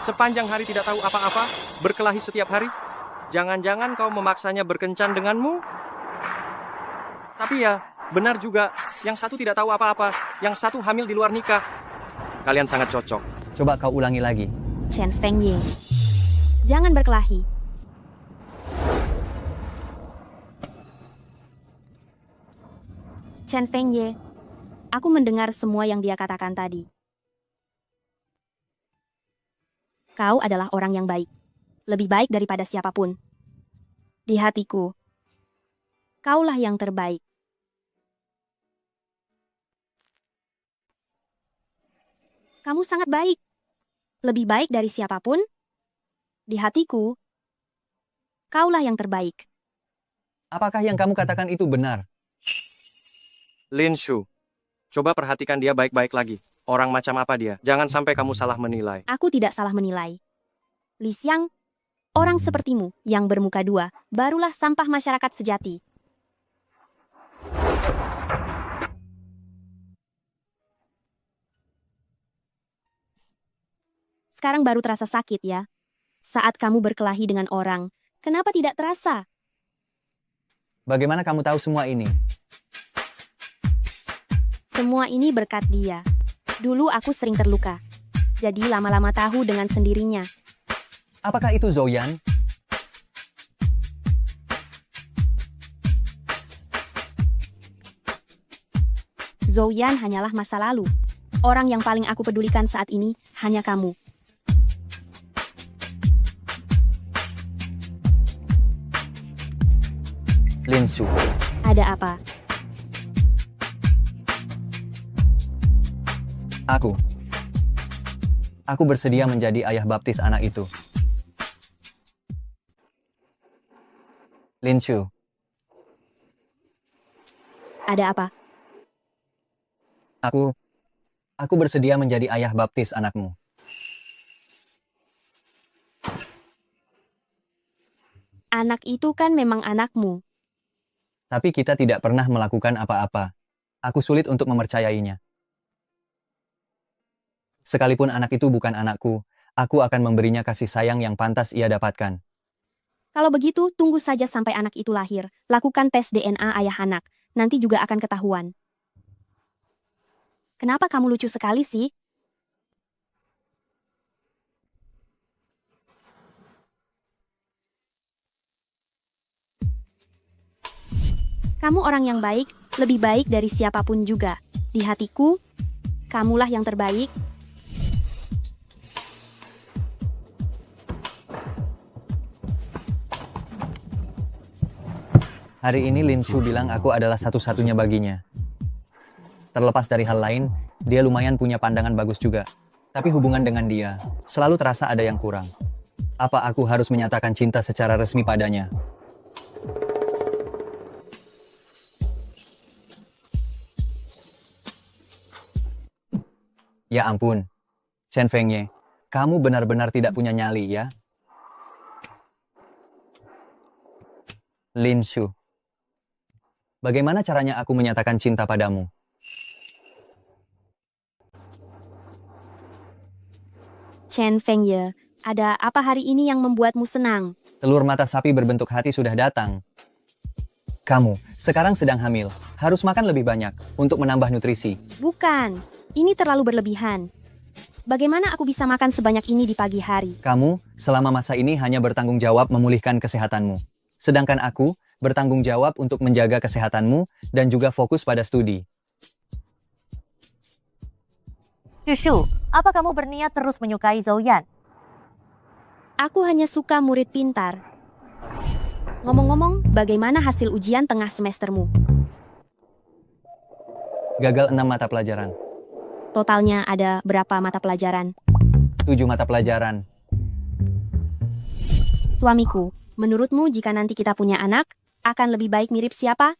sepanjang hari tidak tahu apa-apa, berkelahi setiap hari? Jangan-jangan kau memaksanya berkencan denganmu? Tapi ya, benar juga, yang satu tidak tahu apa-apa, yang satu hamil di luar nikah. Kalian sangat cocok. Coba kau ulangi lagi. Chen Fengye, jangan berkelahi. Chen Fengye, aku mendengar semua yang dia katakan tadi. Kau adalah orang yang baik. Lebih baik daripada siapapun. Di hatiku, kaulah yang terbaik. Kamu sangat baik. Lebih baik dari siapapun. Di hatiku, kaulah yang terbaik. Apakah yang kamu katakan itu benar? Lin Shu, coba perhatikan dia baik-baik lagi. Orang macam apa dia? Jangan sampai kamu salah menilai. Aku tidak salah menilai. Li Xiang, orang sepertimu yang bermuka dua, barulah sampah masyarakat sejati. Sekarang baru terasa sakit ya. Saat kamu berkelahi dengan orang, kenapa tidak terasa? Bagaimana kamu tahu semua ini? Semua ini berkat dia. Dulu aku sering terluka. Jadi lama-lama tahu dengan sendirinya. Apakah itu Zhou Yan? Zhou Yan hanyalah masa lalu. Orang yang paling aku pedulikan saat ini hanya kamu. Lin Shu. Ada apa? Aku bersedia menjadi ayah baptis anak itu. Lin Shu. Ada apa? Aku bersedia menjadi ayah baptis anakmu. Anak itu kan memang anakmu. Tapi kita tidak pernah melakukan apa-apa. Aku sulit untuk mempercayainya. Sekalipun anak itu bukan anakku, aku akan memberinya kasih sayang yang pantas ia dapatkan. Kalau begitu, tunggu saja sampai anak itu lahir. Lakukan tes DNA ayah anak. Nanti juga akan ketahuan. Kenapa kamu lucu sekali sih? Kamu orang yang baik, lebih baik dari siapapun juga. Di hatiku, kamulah yang terbaik. Hari ini Lin Shu bilang aku adalah satu-satunya baginya. Terlepas dari hal lain, dia lumayan punya pandangan bagus juga. Tapi hubungan dengan dia, selalu terasa ada yang kurang. Apa aku harus menyatakan cinta secara resmi padanya? Ya ampun, Chen Fengye, kamu benar-benar tidak punya nyali ya? Lin Shu, bagaimana caranya aku menyatakan cinta padamu? Chen Fengye, ada apa hari ini yang membuatmu senang? Telur mata sapi berbentuk hati sudah datang. Kamu sekarang sedang hamil, harus makan lebih banyak untuk menambah nutrisi. Bukan, ini terlalu berlebihan. Bagaimana aku bisa makan sebanyak ini di pagi hari? Kamu selama masa ini hanya bertanggung jawab memulihkan kesehatanmu. Sedangkan aku bertanggung jawab untuk menjaga kesehatanmu dan juga fokus pada studi. Shushu, apa kamu berniat terus menyukai Zhou Yan? Aku hanya suka murid pintar. Ngomong-ngomong, bagaimana hasil ujian tengah semestermu? Gagal 6 mata pelajaran. Totalnya ada berapa mata pelajaran? 7 mata pelajaran. Suamiku, menurutmu jika nanti kita punya anak, akan lebih baik mirip siapa?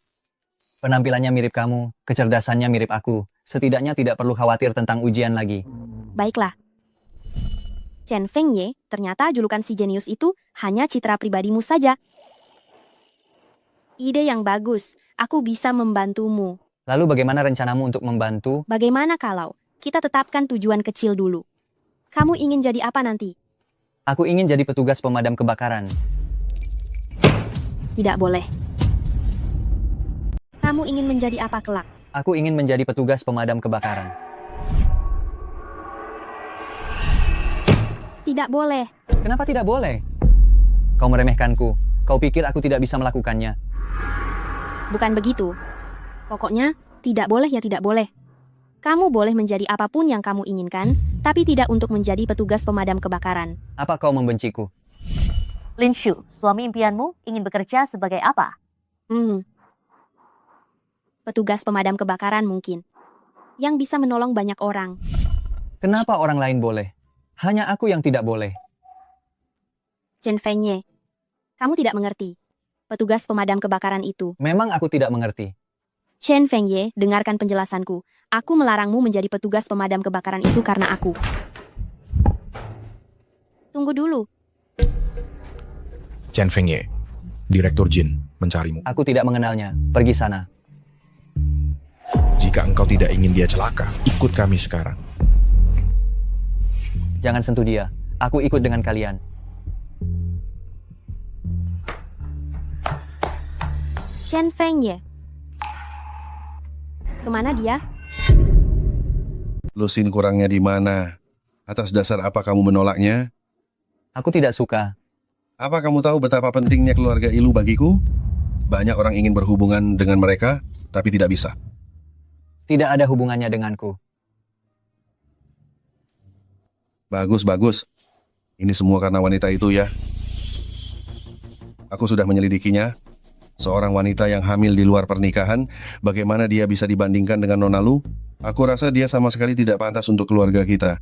Penampilannya mirip kamu, kecerdasannya mirip aku. Setidaknya tidak perlu khawatir tentang ujian lagi. Baiklah. Chen Fengye, ternyata julukan si jenius itu hanya citra pribadimu saja. Ide yang bagus, aku bisa membantumu. Lalu bagaimana rencanamu untuk membantu? Bagaimana kalau kita tetapkan tujuan kecil dulu? Kamu ingin jadi apa nanti? Aku ingin jadi petugas pemadam kebakaran. Tidak boleh. Kamu ingin menjadi apa kelak? Aku ingin menjadi petugas pemadam kebakaran. Tidak boleh. Kenapa tidak boleh? Kau meremehkanku. Kau pikir aku tidak bisa melakukannya. Bukan begitu. Pokoknya, tidak boleh ya tidak boleh. Kamu boleh menjadi apapun yang kamu inginkan, tapi tidak untuk menjadi petugas pemadam kebakaran. Apa kau membenciku? Lin Shu, suami impianmu ingin bekerja sebagai apa? Petugas pemadam kebakaran mungkin. Yang bisa menolong banyak orang. Kenapa orang lain boleh? Hanya aku yang tidak boleh. Chen Fengye, kamu tidak mengerti. Petugas pemadam kebakaran itu. Memang aku tidak mengerti. Chen Fengye, dengarkan penjelasanku. Aku melarangmu menjadi petugas pemadam kebakaran itu karena aku. Tunggu dulu. Chen Fengye, Direktur Jin, mencarimu. Aku tidak mengenalnya. Pergi sana. Jika engkau tidak ingin dia celaka, ikut kami sekarang. Jangan sentuh dia. Aku ikut dengan kalian. Chen Fengye. Kemana dia? Lusin kurangnya di mana? Atas dasar apa kamu menolaknya? Aku tidak suka. Apa kamu tahu betapa pentingnya keluarga Ilu bagiku? Banyak orang ingin berhubungan dengan mereka, tapi tidak bisa. Tidak ada hubungannya denganku. Bagus, bagus. Ini semua karena wanita itu ya. Aku sudah menyelidikinya. Seorang wanita yang hamil di luar pernikahan, bagaimana dia bisa dibandingkan dengan Nona Lu? Aku rasa dia sama sekali tidak pantas untuk keluarga kita.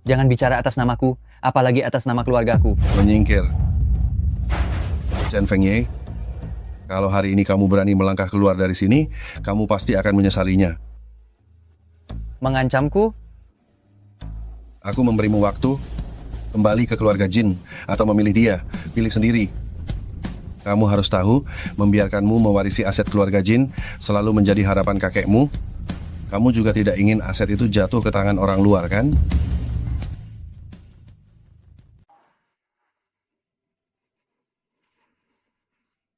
Jangan bicara atas namaku, apalagi atas nama keluargaku. Menyingkir. Chen Fengye, kalau hari ini kamu berani melangkah keluar dari sini, kamu pasti akan menyesalinya. Mengancamku? Aku memberimu waktu, kembali ke keluarga Jin, atau memilih dia, pilih sendiri. Kamu harus tahu, membiarkanmu mewarisi aset keluarga Jin selalu menjadi harapan kakekmu. Kamu juga tidak ingin aset itu jatuh ke tangan orang luar, kan?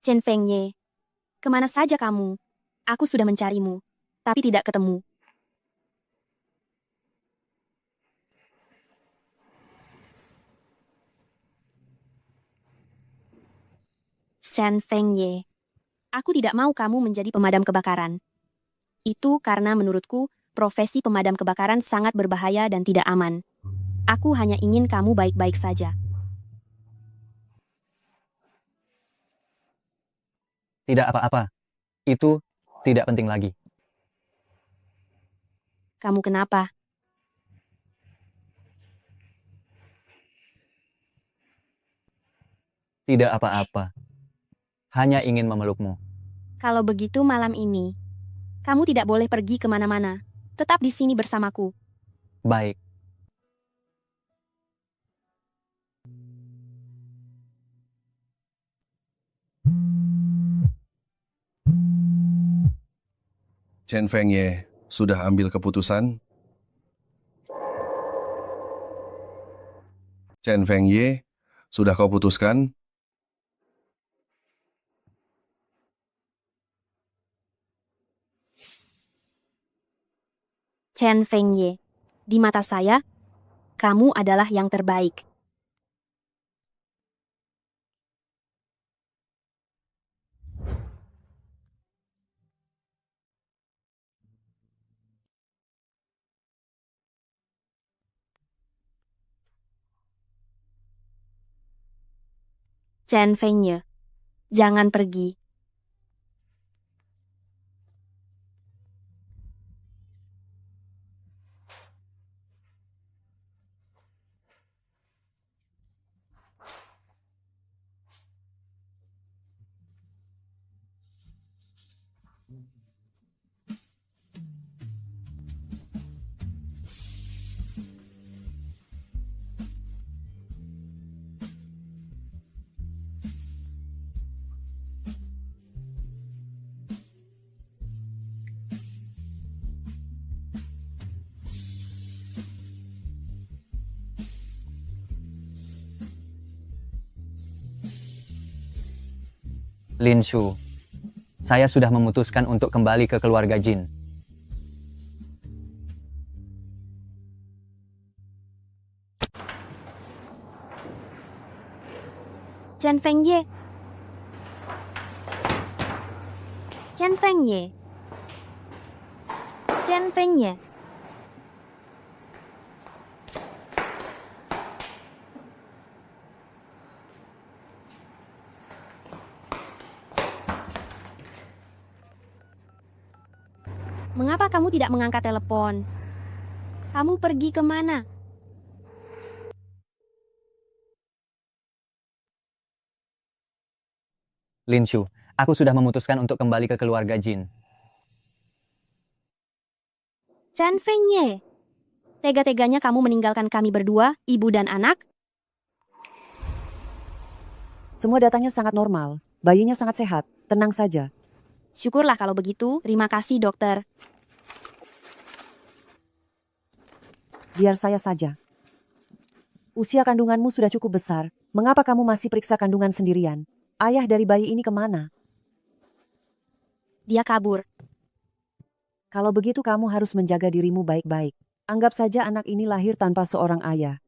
Chen Fengye, kemana saja kamu? Aku sudah mencarimu, tapi tidak ketemu. Chen Fengye, aku tidak mau kamu menjadi pemadam kebakaran. Itu karena menurutku, profesi pemadam kebakaran sangat berbahaya dan tidak aman. Aku hanya ingin kamu baik-baik saja. Tidak apa-apa. Itu tidak penting lagi. Kamu kenapa? Tidak apa-apa. Hanya ingin memelukmu. Kalau begitu malam ini, kamu tidak boleh pergi kemana-mana. Tetap di sini bersamaku. Baik. Chen Fengye sudah ambil keputusan. Chen Fengye, sudah kau putuskan? Chen Fengye, di mata saya, kamu adalah yang terbaik. Chen Fengye, jangan pergi. Lin Shu, saya sudah memutuskan untuk kembali ke keluarga Jin. Chen Fengye. Chen Fengye. Chen Fengye. Mengapa kamu tidak mengangkat telepon? Kamu pergi kemana? Lin Shu, aku sudah memutuskan untuk kembali ke keluarga Jin. Chen Fengye. Tega-teganya kamu meninggalkan kami berdua, ibu dan anak? Semua datanya sangat normal. Bayinya sangat sehat. Tenang saja. Syukurlah kalau begitu. Terima kasih, dokter. Biar saya saja. Usia kandunganmu sudah cukup besar. Mengapa kamu masih periksa kandungan sendirian? Ayah dari bayi ini kemana? Dia kabur. Kalau begitu kamu harus menjaga dirimu baik-baik. Anggap saja anak ini lahir tanpa seorang ayah.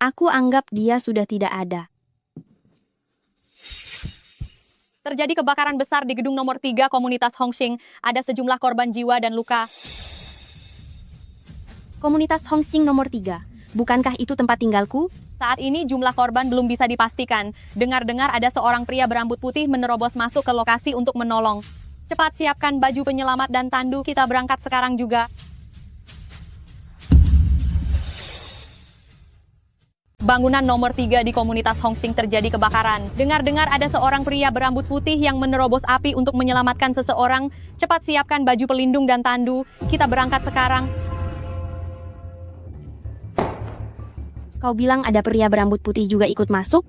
Aku anggap dia sudah tidak ada. Terjadi kebakaran besar di gedung nomor 3 komunitas Hongxing. Ada sejumlah korban jiwa dan luka. Komunitas Hongxing nomor 3. Bukankah itu tempat tinggalku? Saat ini jumlah korban belum bisa dipastikan. Dengar-dengar ada seorang pria berambut putih menerobos masuk ke lokasi untuk menolong. Cepat siapkan baju penyelamat dan tandu, kita berangkat sekarang juga. Bangunan nomor 3 di komunitas Hongxing terjadi kebakaran. Dengar-dengar ada seorang pria berambut putih yang menerobos api untuk menyelamatkan seseorang. Cepat siapkan baju pelindung dan tandu, kita berangkat sekarang. Kau bilang ada pria berambut putih juga ikut masuk?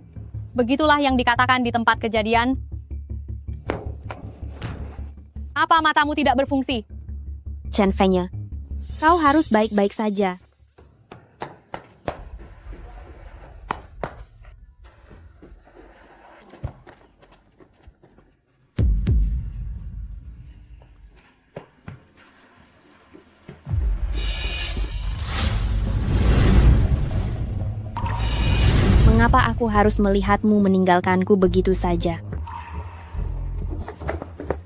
Begitulah yang dikatakan di tempat kejadian. Apa matamu tidak berfungsi? Chen Fengye, kau harus baik-baik saja. Mengapa aku harus melihatmu meninggalkanku begitu saja?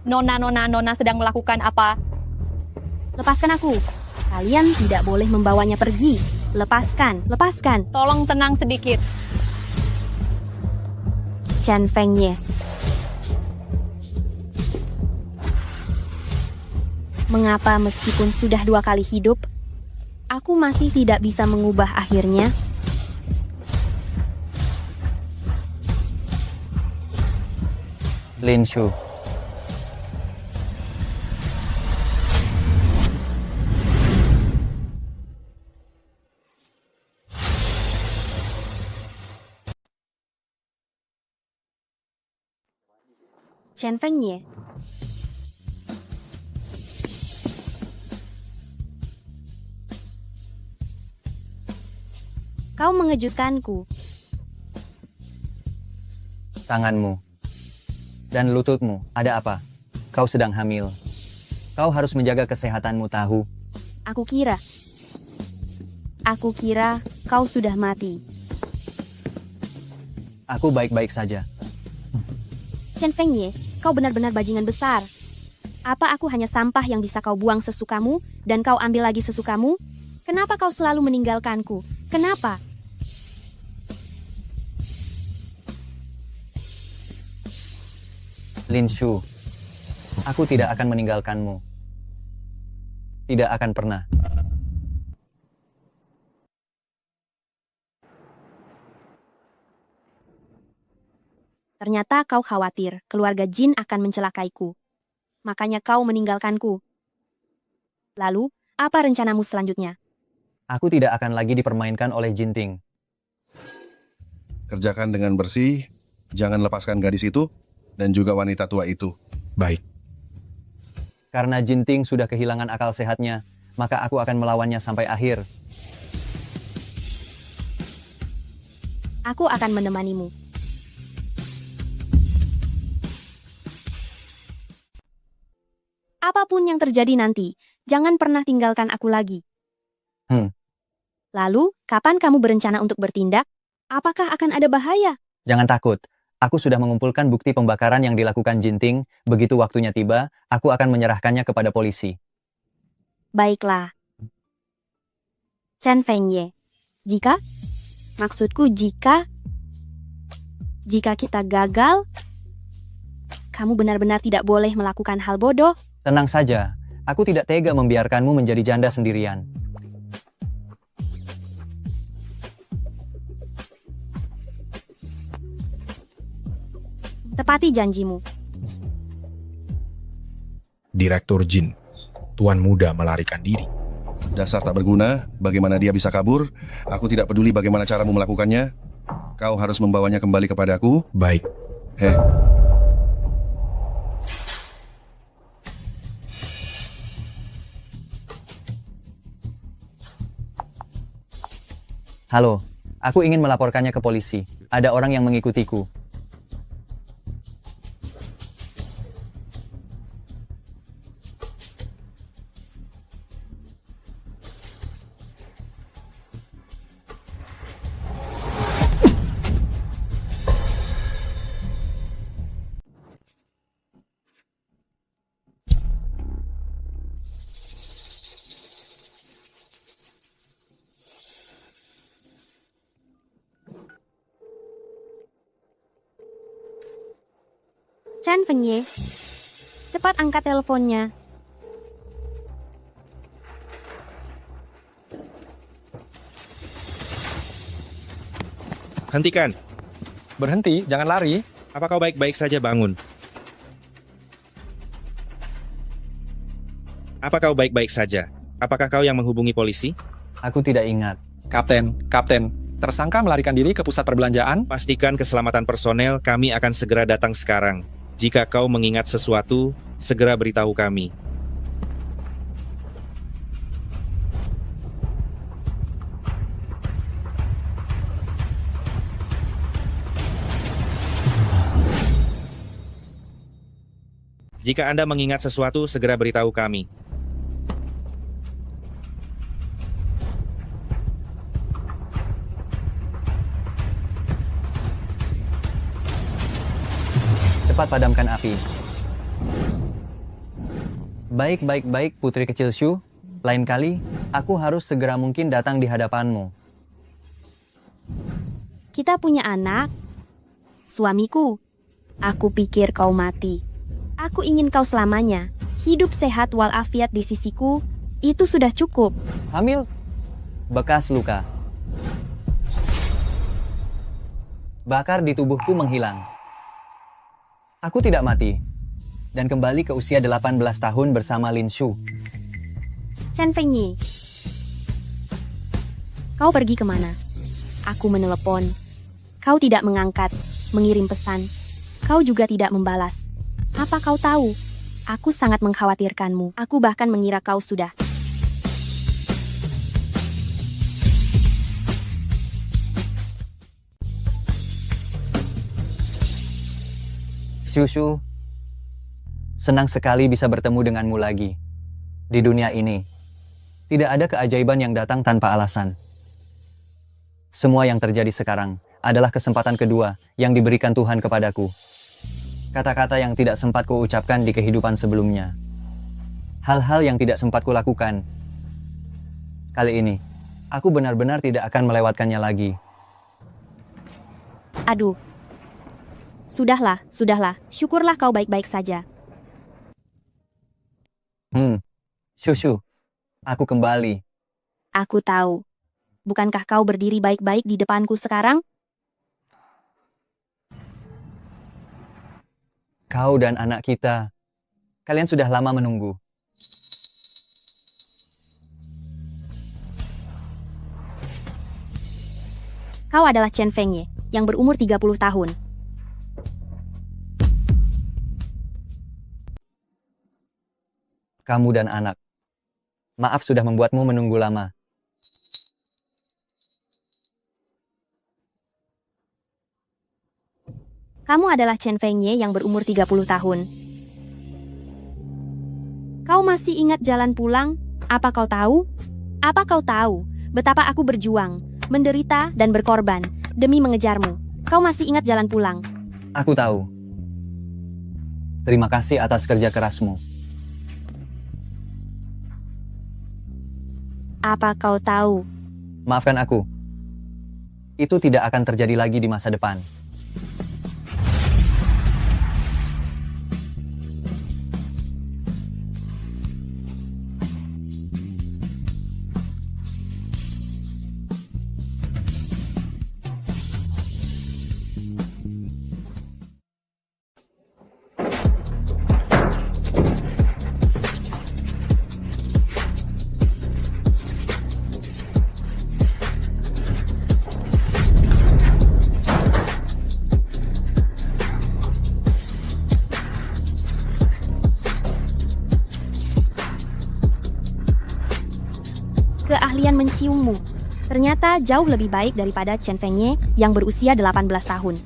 Nona sedang melakukan apa? Lepaskan aku. Kalian tidak boleh membawanya pergi. Lepaskan. Tolong tenang sedikit. Chen Fengye. Mengapa meskipun sudah 2 kali hidup, aku masih tidak bisa mengubah akhirnya? Lin Shu. Chen Fengye. Kau mengejutkanku. Tanganmu dan lututmu, ada apa? Kau sedang hamil. Kau harus menjaga kesehatanmu, tahu? Aku kira kau sudah mati. Aku baik-baik saja. Chen Fengye, kau benar-benar bajingan besar. Apa aku hanya sampah yang bisa kau buang sesukamu dan kau ambil lagi sesukamu? Kenapa kau selalu meninggalkanku? Kenapa? Lin Shu, aku tidak akan meninggalkanmu. Tidak akan pernah. Ternyata kau khawatir keluarga Jin akan mencelakaiku. Makanya kau meninggalkanku. Lalu, apa rencanamu selanjutnya? Aku tidak akan lagi dipermainkan oleh Jinting. Kerjakan dengan bersih, jangan lepaskan gadis itu, dan juga wanita tua itu. Baik. Karena Jinting sudah kehilangan akal sehatnya, maka aku akan melawannya sampai akhir. Aku akan menemanimu. Apapun yang terjadi nanti, jangan pernah tinggalkan aku lagi. Lalu, kapan kamu berencana untuk bertindak? Apakah akan ada bahaya? Jangan takut. Aku sudah mengumpulkan bukti pembakaran yang dilakukan Jinting. Begitu waktunya tiba, aku akan menyerahkannya kepada polisi. Baiklah. Chen Fengye. Maksudku jika kita gagal, kamu benar-benar tidak boleh melakukan hal bodoh. Tenang saja, aku tidak tega membiarkanmu menjadi janda sendirian. Tepati janjimu. Direktur Jin, tuan muda melarikan diri. Dasar tak berguna, bagaimana dia bisa kabur? Aku tidak peduli bagaimana caramu melakukannya. Kau harus membawanya kembali kepadaku. Baik. Halo, aku ingin melaporkannya ke polisi. Ada orang yang mengikutiku. Chen Fengye, cepat angkat teleponnya. Hentikan. Berhenti, jangan lari. Apa kau baik-baik saja bangun? Apa kau baik-baik saja? Apakah kau yang menghubungi polisi? Aku tidak ingat. Kapten, tersangka melarikan diri ke pusat perbelanjaan. Pastikan keselamatan personel, kami akan segera datang sekarang. Jika kau mengingat sesuatu, segera beritahu kami. Jika Anda mengingat sesuatu, segera beritahu kami. Cepat padamkan api. Baik, putri kecil Shu. Lain kali, aku harus segera mungkin datang di hadapanmu. Kita punya anak. Suamiku, aku pikir kau mati. Aku ingin kau selamanya. Hidup sehat walafiat di sisiku, itu sudah cukup. Hamil? Bekas luka. Bakar di tubuhku menghilang. Aku tidak mati. Dan kembali ke usia 18 tahun bersama Lin Shu. Chen Fengye, kau pergi kemana? Aku menelepon. Kau tidak mengangkat, mengirim pesan. Kau juga tidak membalas. Apa kau tahu? Aku sangat mengkhawatirkanmu. Aku bahkan mengira kau sudah. Shushu, senang sekali bisa bertemu denganmu lagi. Di dunia ini, tidak ada keajaiban yang datang tanpa alasan. Semua yang terjadi sekarang adalah kesempatan kedua yang diberikan Tuhan kepadaku. Kata-kata yang tidak sempat kuucapkan di kehidupan sebelumnya. Hal-hal yang tidak sempat kulakukan. Kali ini, aku benar-benar tidak akan melewatkannya lagi. Aduh. Sudahlah. Syukurlah kau baik-baik saja. Shushu, aku kembali. Aku tahu. Bukankah kau berdiri baik-baik di depanku sekarang? Kau dan anak kita, kalian sudah lama menunggu. Kau adalah Chen Fengye, yang berumur 30 tahun. Kamu dan anak. Maaf sudah membuatmu menunggu lama. Kamu adalah Chen Fengye yang berumur 30 tahun. Kau masih ingat jalan pulang? Apa kau tahu? Apa kau tahu betapa aku berjuang, menderita, dan berkorban demi mengejarmu? Kau masih ingat jalan pulang? Aku tahu. Terima kasih atas kerja kerasmu. Apa kau tahu? Maafkan aku. Itu tidak akan terjadi lagi di masa depan. Keahlian menciummu ternyata jauh lebih baik daripada Chen Fengye yang berusia 18 tahun.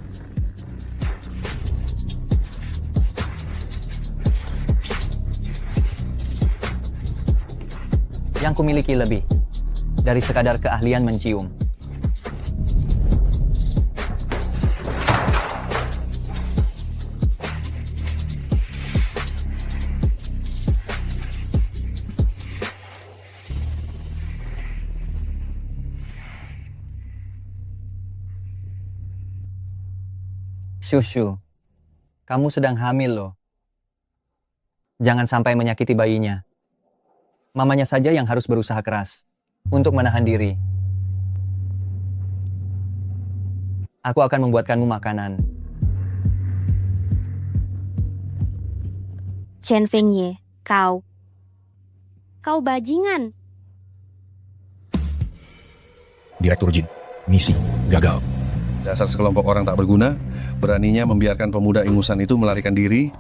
Yang kumiliki lebih dari sekadar keahlian mencium. Shushu, kamu sedang hamil loh. Jangan sampai menyakiti bayinya. Mamanya saja yang harus berusaha keras untuk menahan diri. Aku akan membuatkanmu makanan. Chen Fengye, kau bajingan. Direktur Jin, misi gagal. Dasar sekelompok orang tak berguna, beraninya membiarkan pemuda ingusan itu melarikan diri.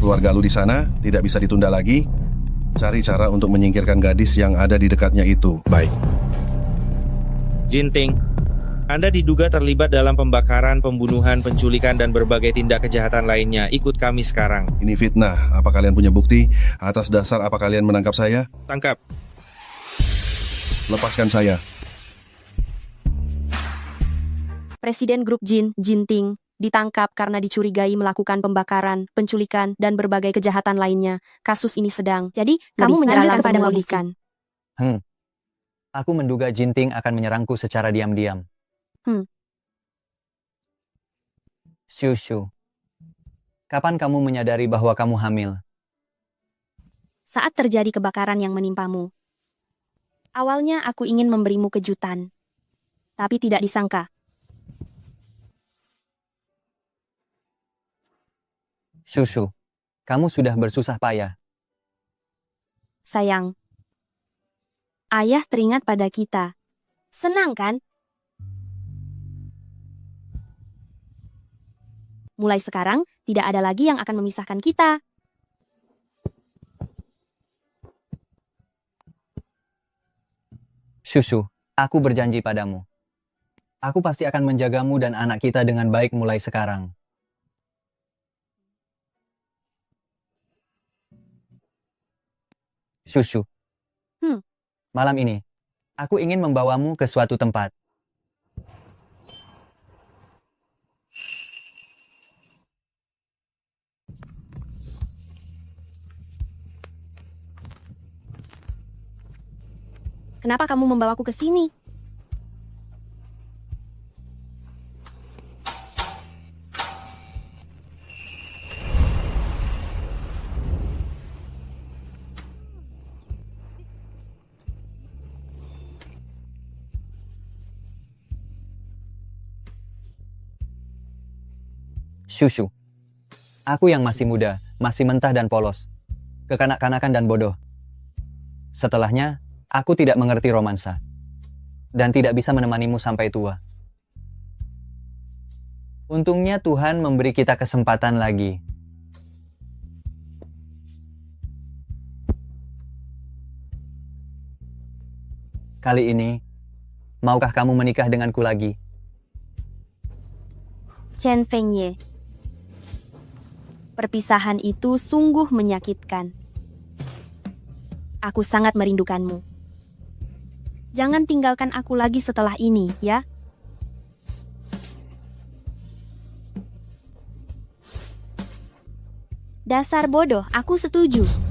Keluarga lu di sana tidak bisa ditunda lagi. Cari cara untuk menyingkirkan gadis yang ada di dekatnya itu. Baik. Jinting, Anda diduga terlibat dalam pembakaran, pembunuhan, penculikan, dan berbagai tindak kejahatan lainnya. Ikut kami sekarang. Ini fitnah. Apa kalian punya bukti? Atas dasar apa kalian menangkap saya? Tangkap. Lepaskan saya. Presiden grup Jin, Jinting, ditangkap karena dicurigai melakukan pembakaran, penculikan, dan berbagai kejahatan lainnya. Kasus ini sedang. Jadi, kamu menyerahkan kepada polisi. Aku menduga Jinting akan menyerangku secara diam-diam. Shushu, kapan kamu menyadari bahwa kamu hamil? Saat terjadi kebakaran yang menimpamu. Awalnya aku ingin memberimu kejutan. Tapi tidak disangka. Shushu, kamu sudah bersusah payah. Sayang, ayah teringat pada kita. Senang kan? Mulai sekarang, tidak ada lagi yang akan memisahkan kita. Shushu, aku berjanji padamu. Aku pasti akan menjagamu dan anak kita dengan baik mulai sekarang. Shushu. Malam ini, aku ingin membawamu ke suatu tempat. Kenapa kamu membawaku ke sini? Shushu. Aku yang masih muda, masih mentah dan polos. Kekanak-kanakan dan bodoh. Setelahnya, aku tidak mengerti romansa. Dan tidak bisa menemanimu sampai tua. Untungnya Tuhan memberi kita kesempatan lagi. Kali ini, maukah kamu menikah denganku lagi? Chen Fengye. Perpisahan itu sungguh menyakitkan. Aku sangat merindukanmu. Jangan tinggalkan aku lagi setelah ini, ya. Dasar bodoh, aku setuju.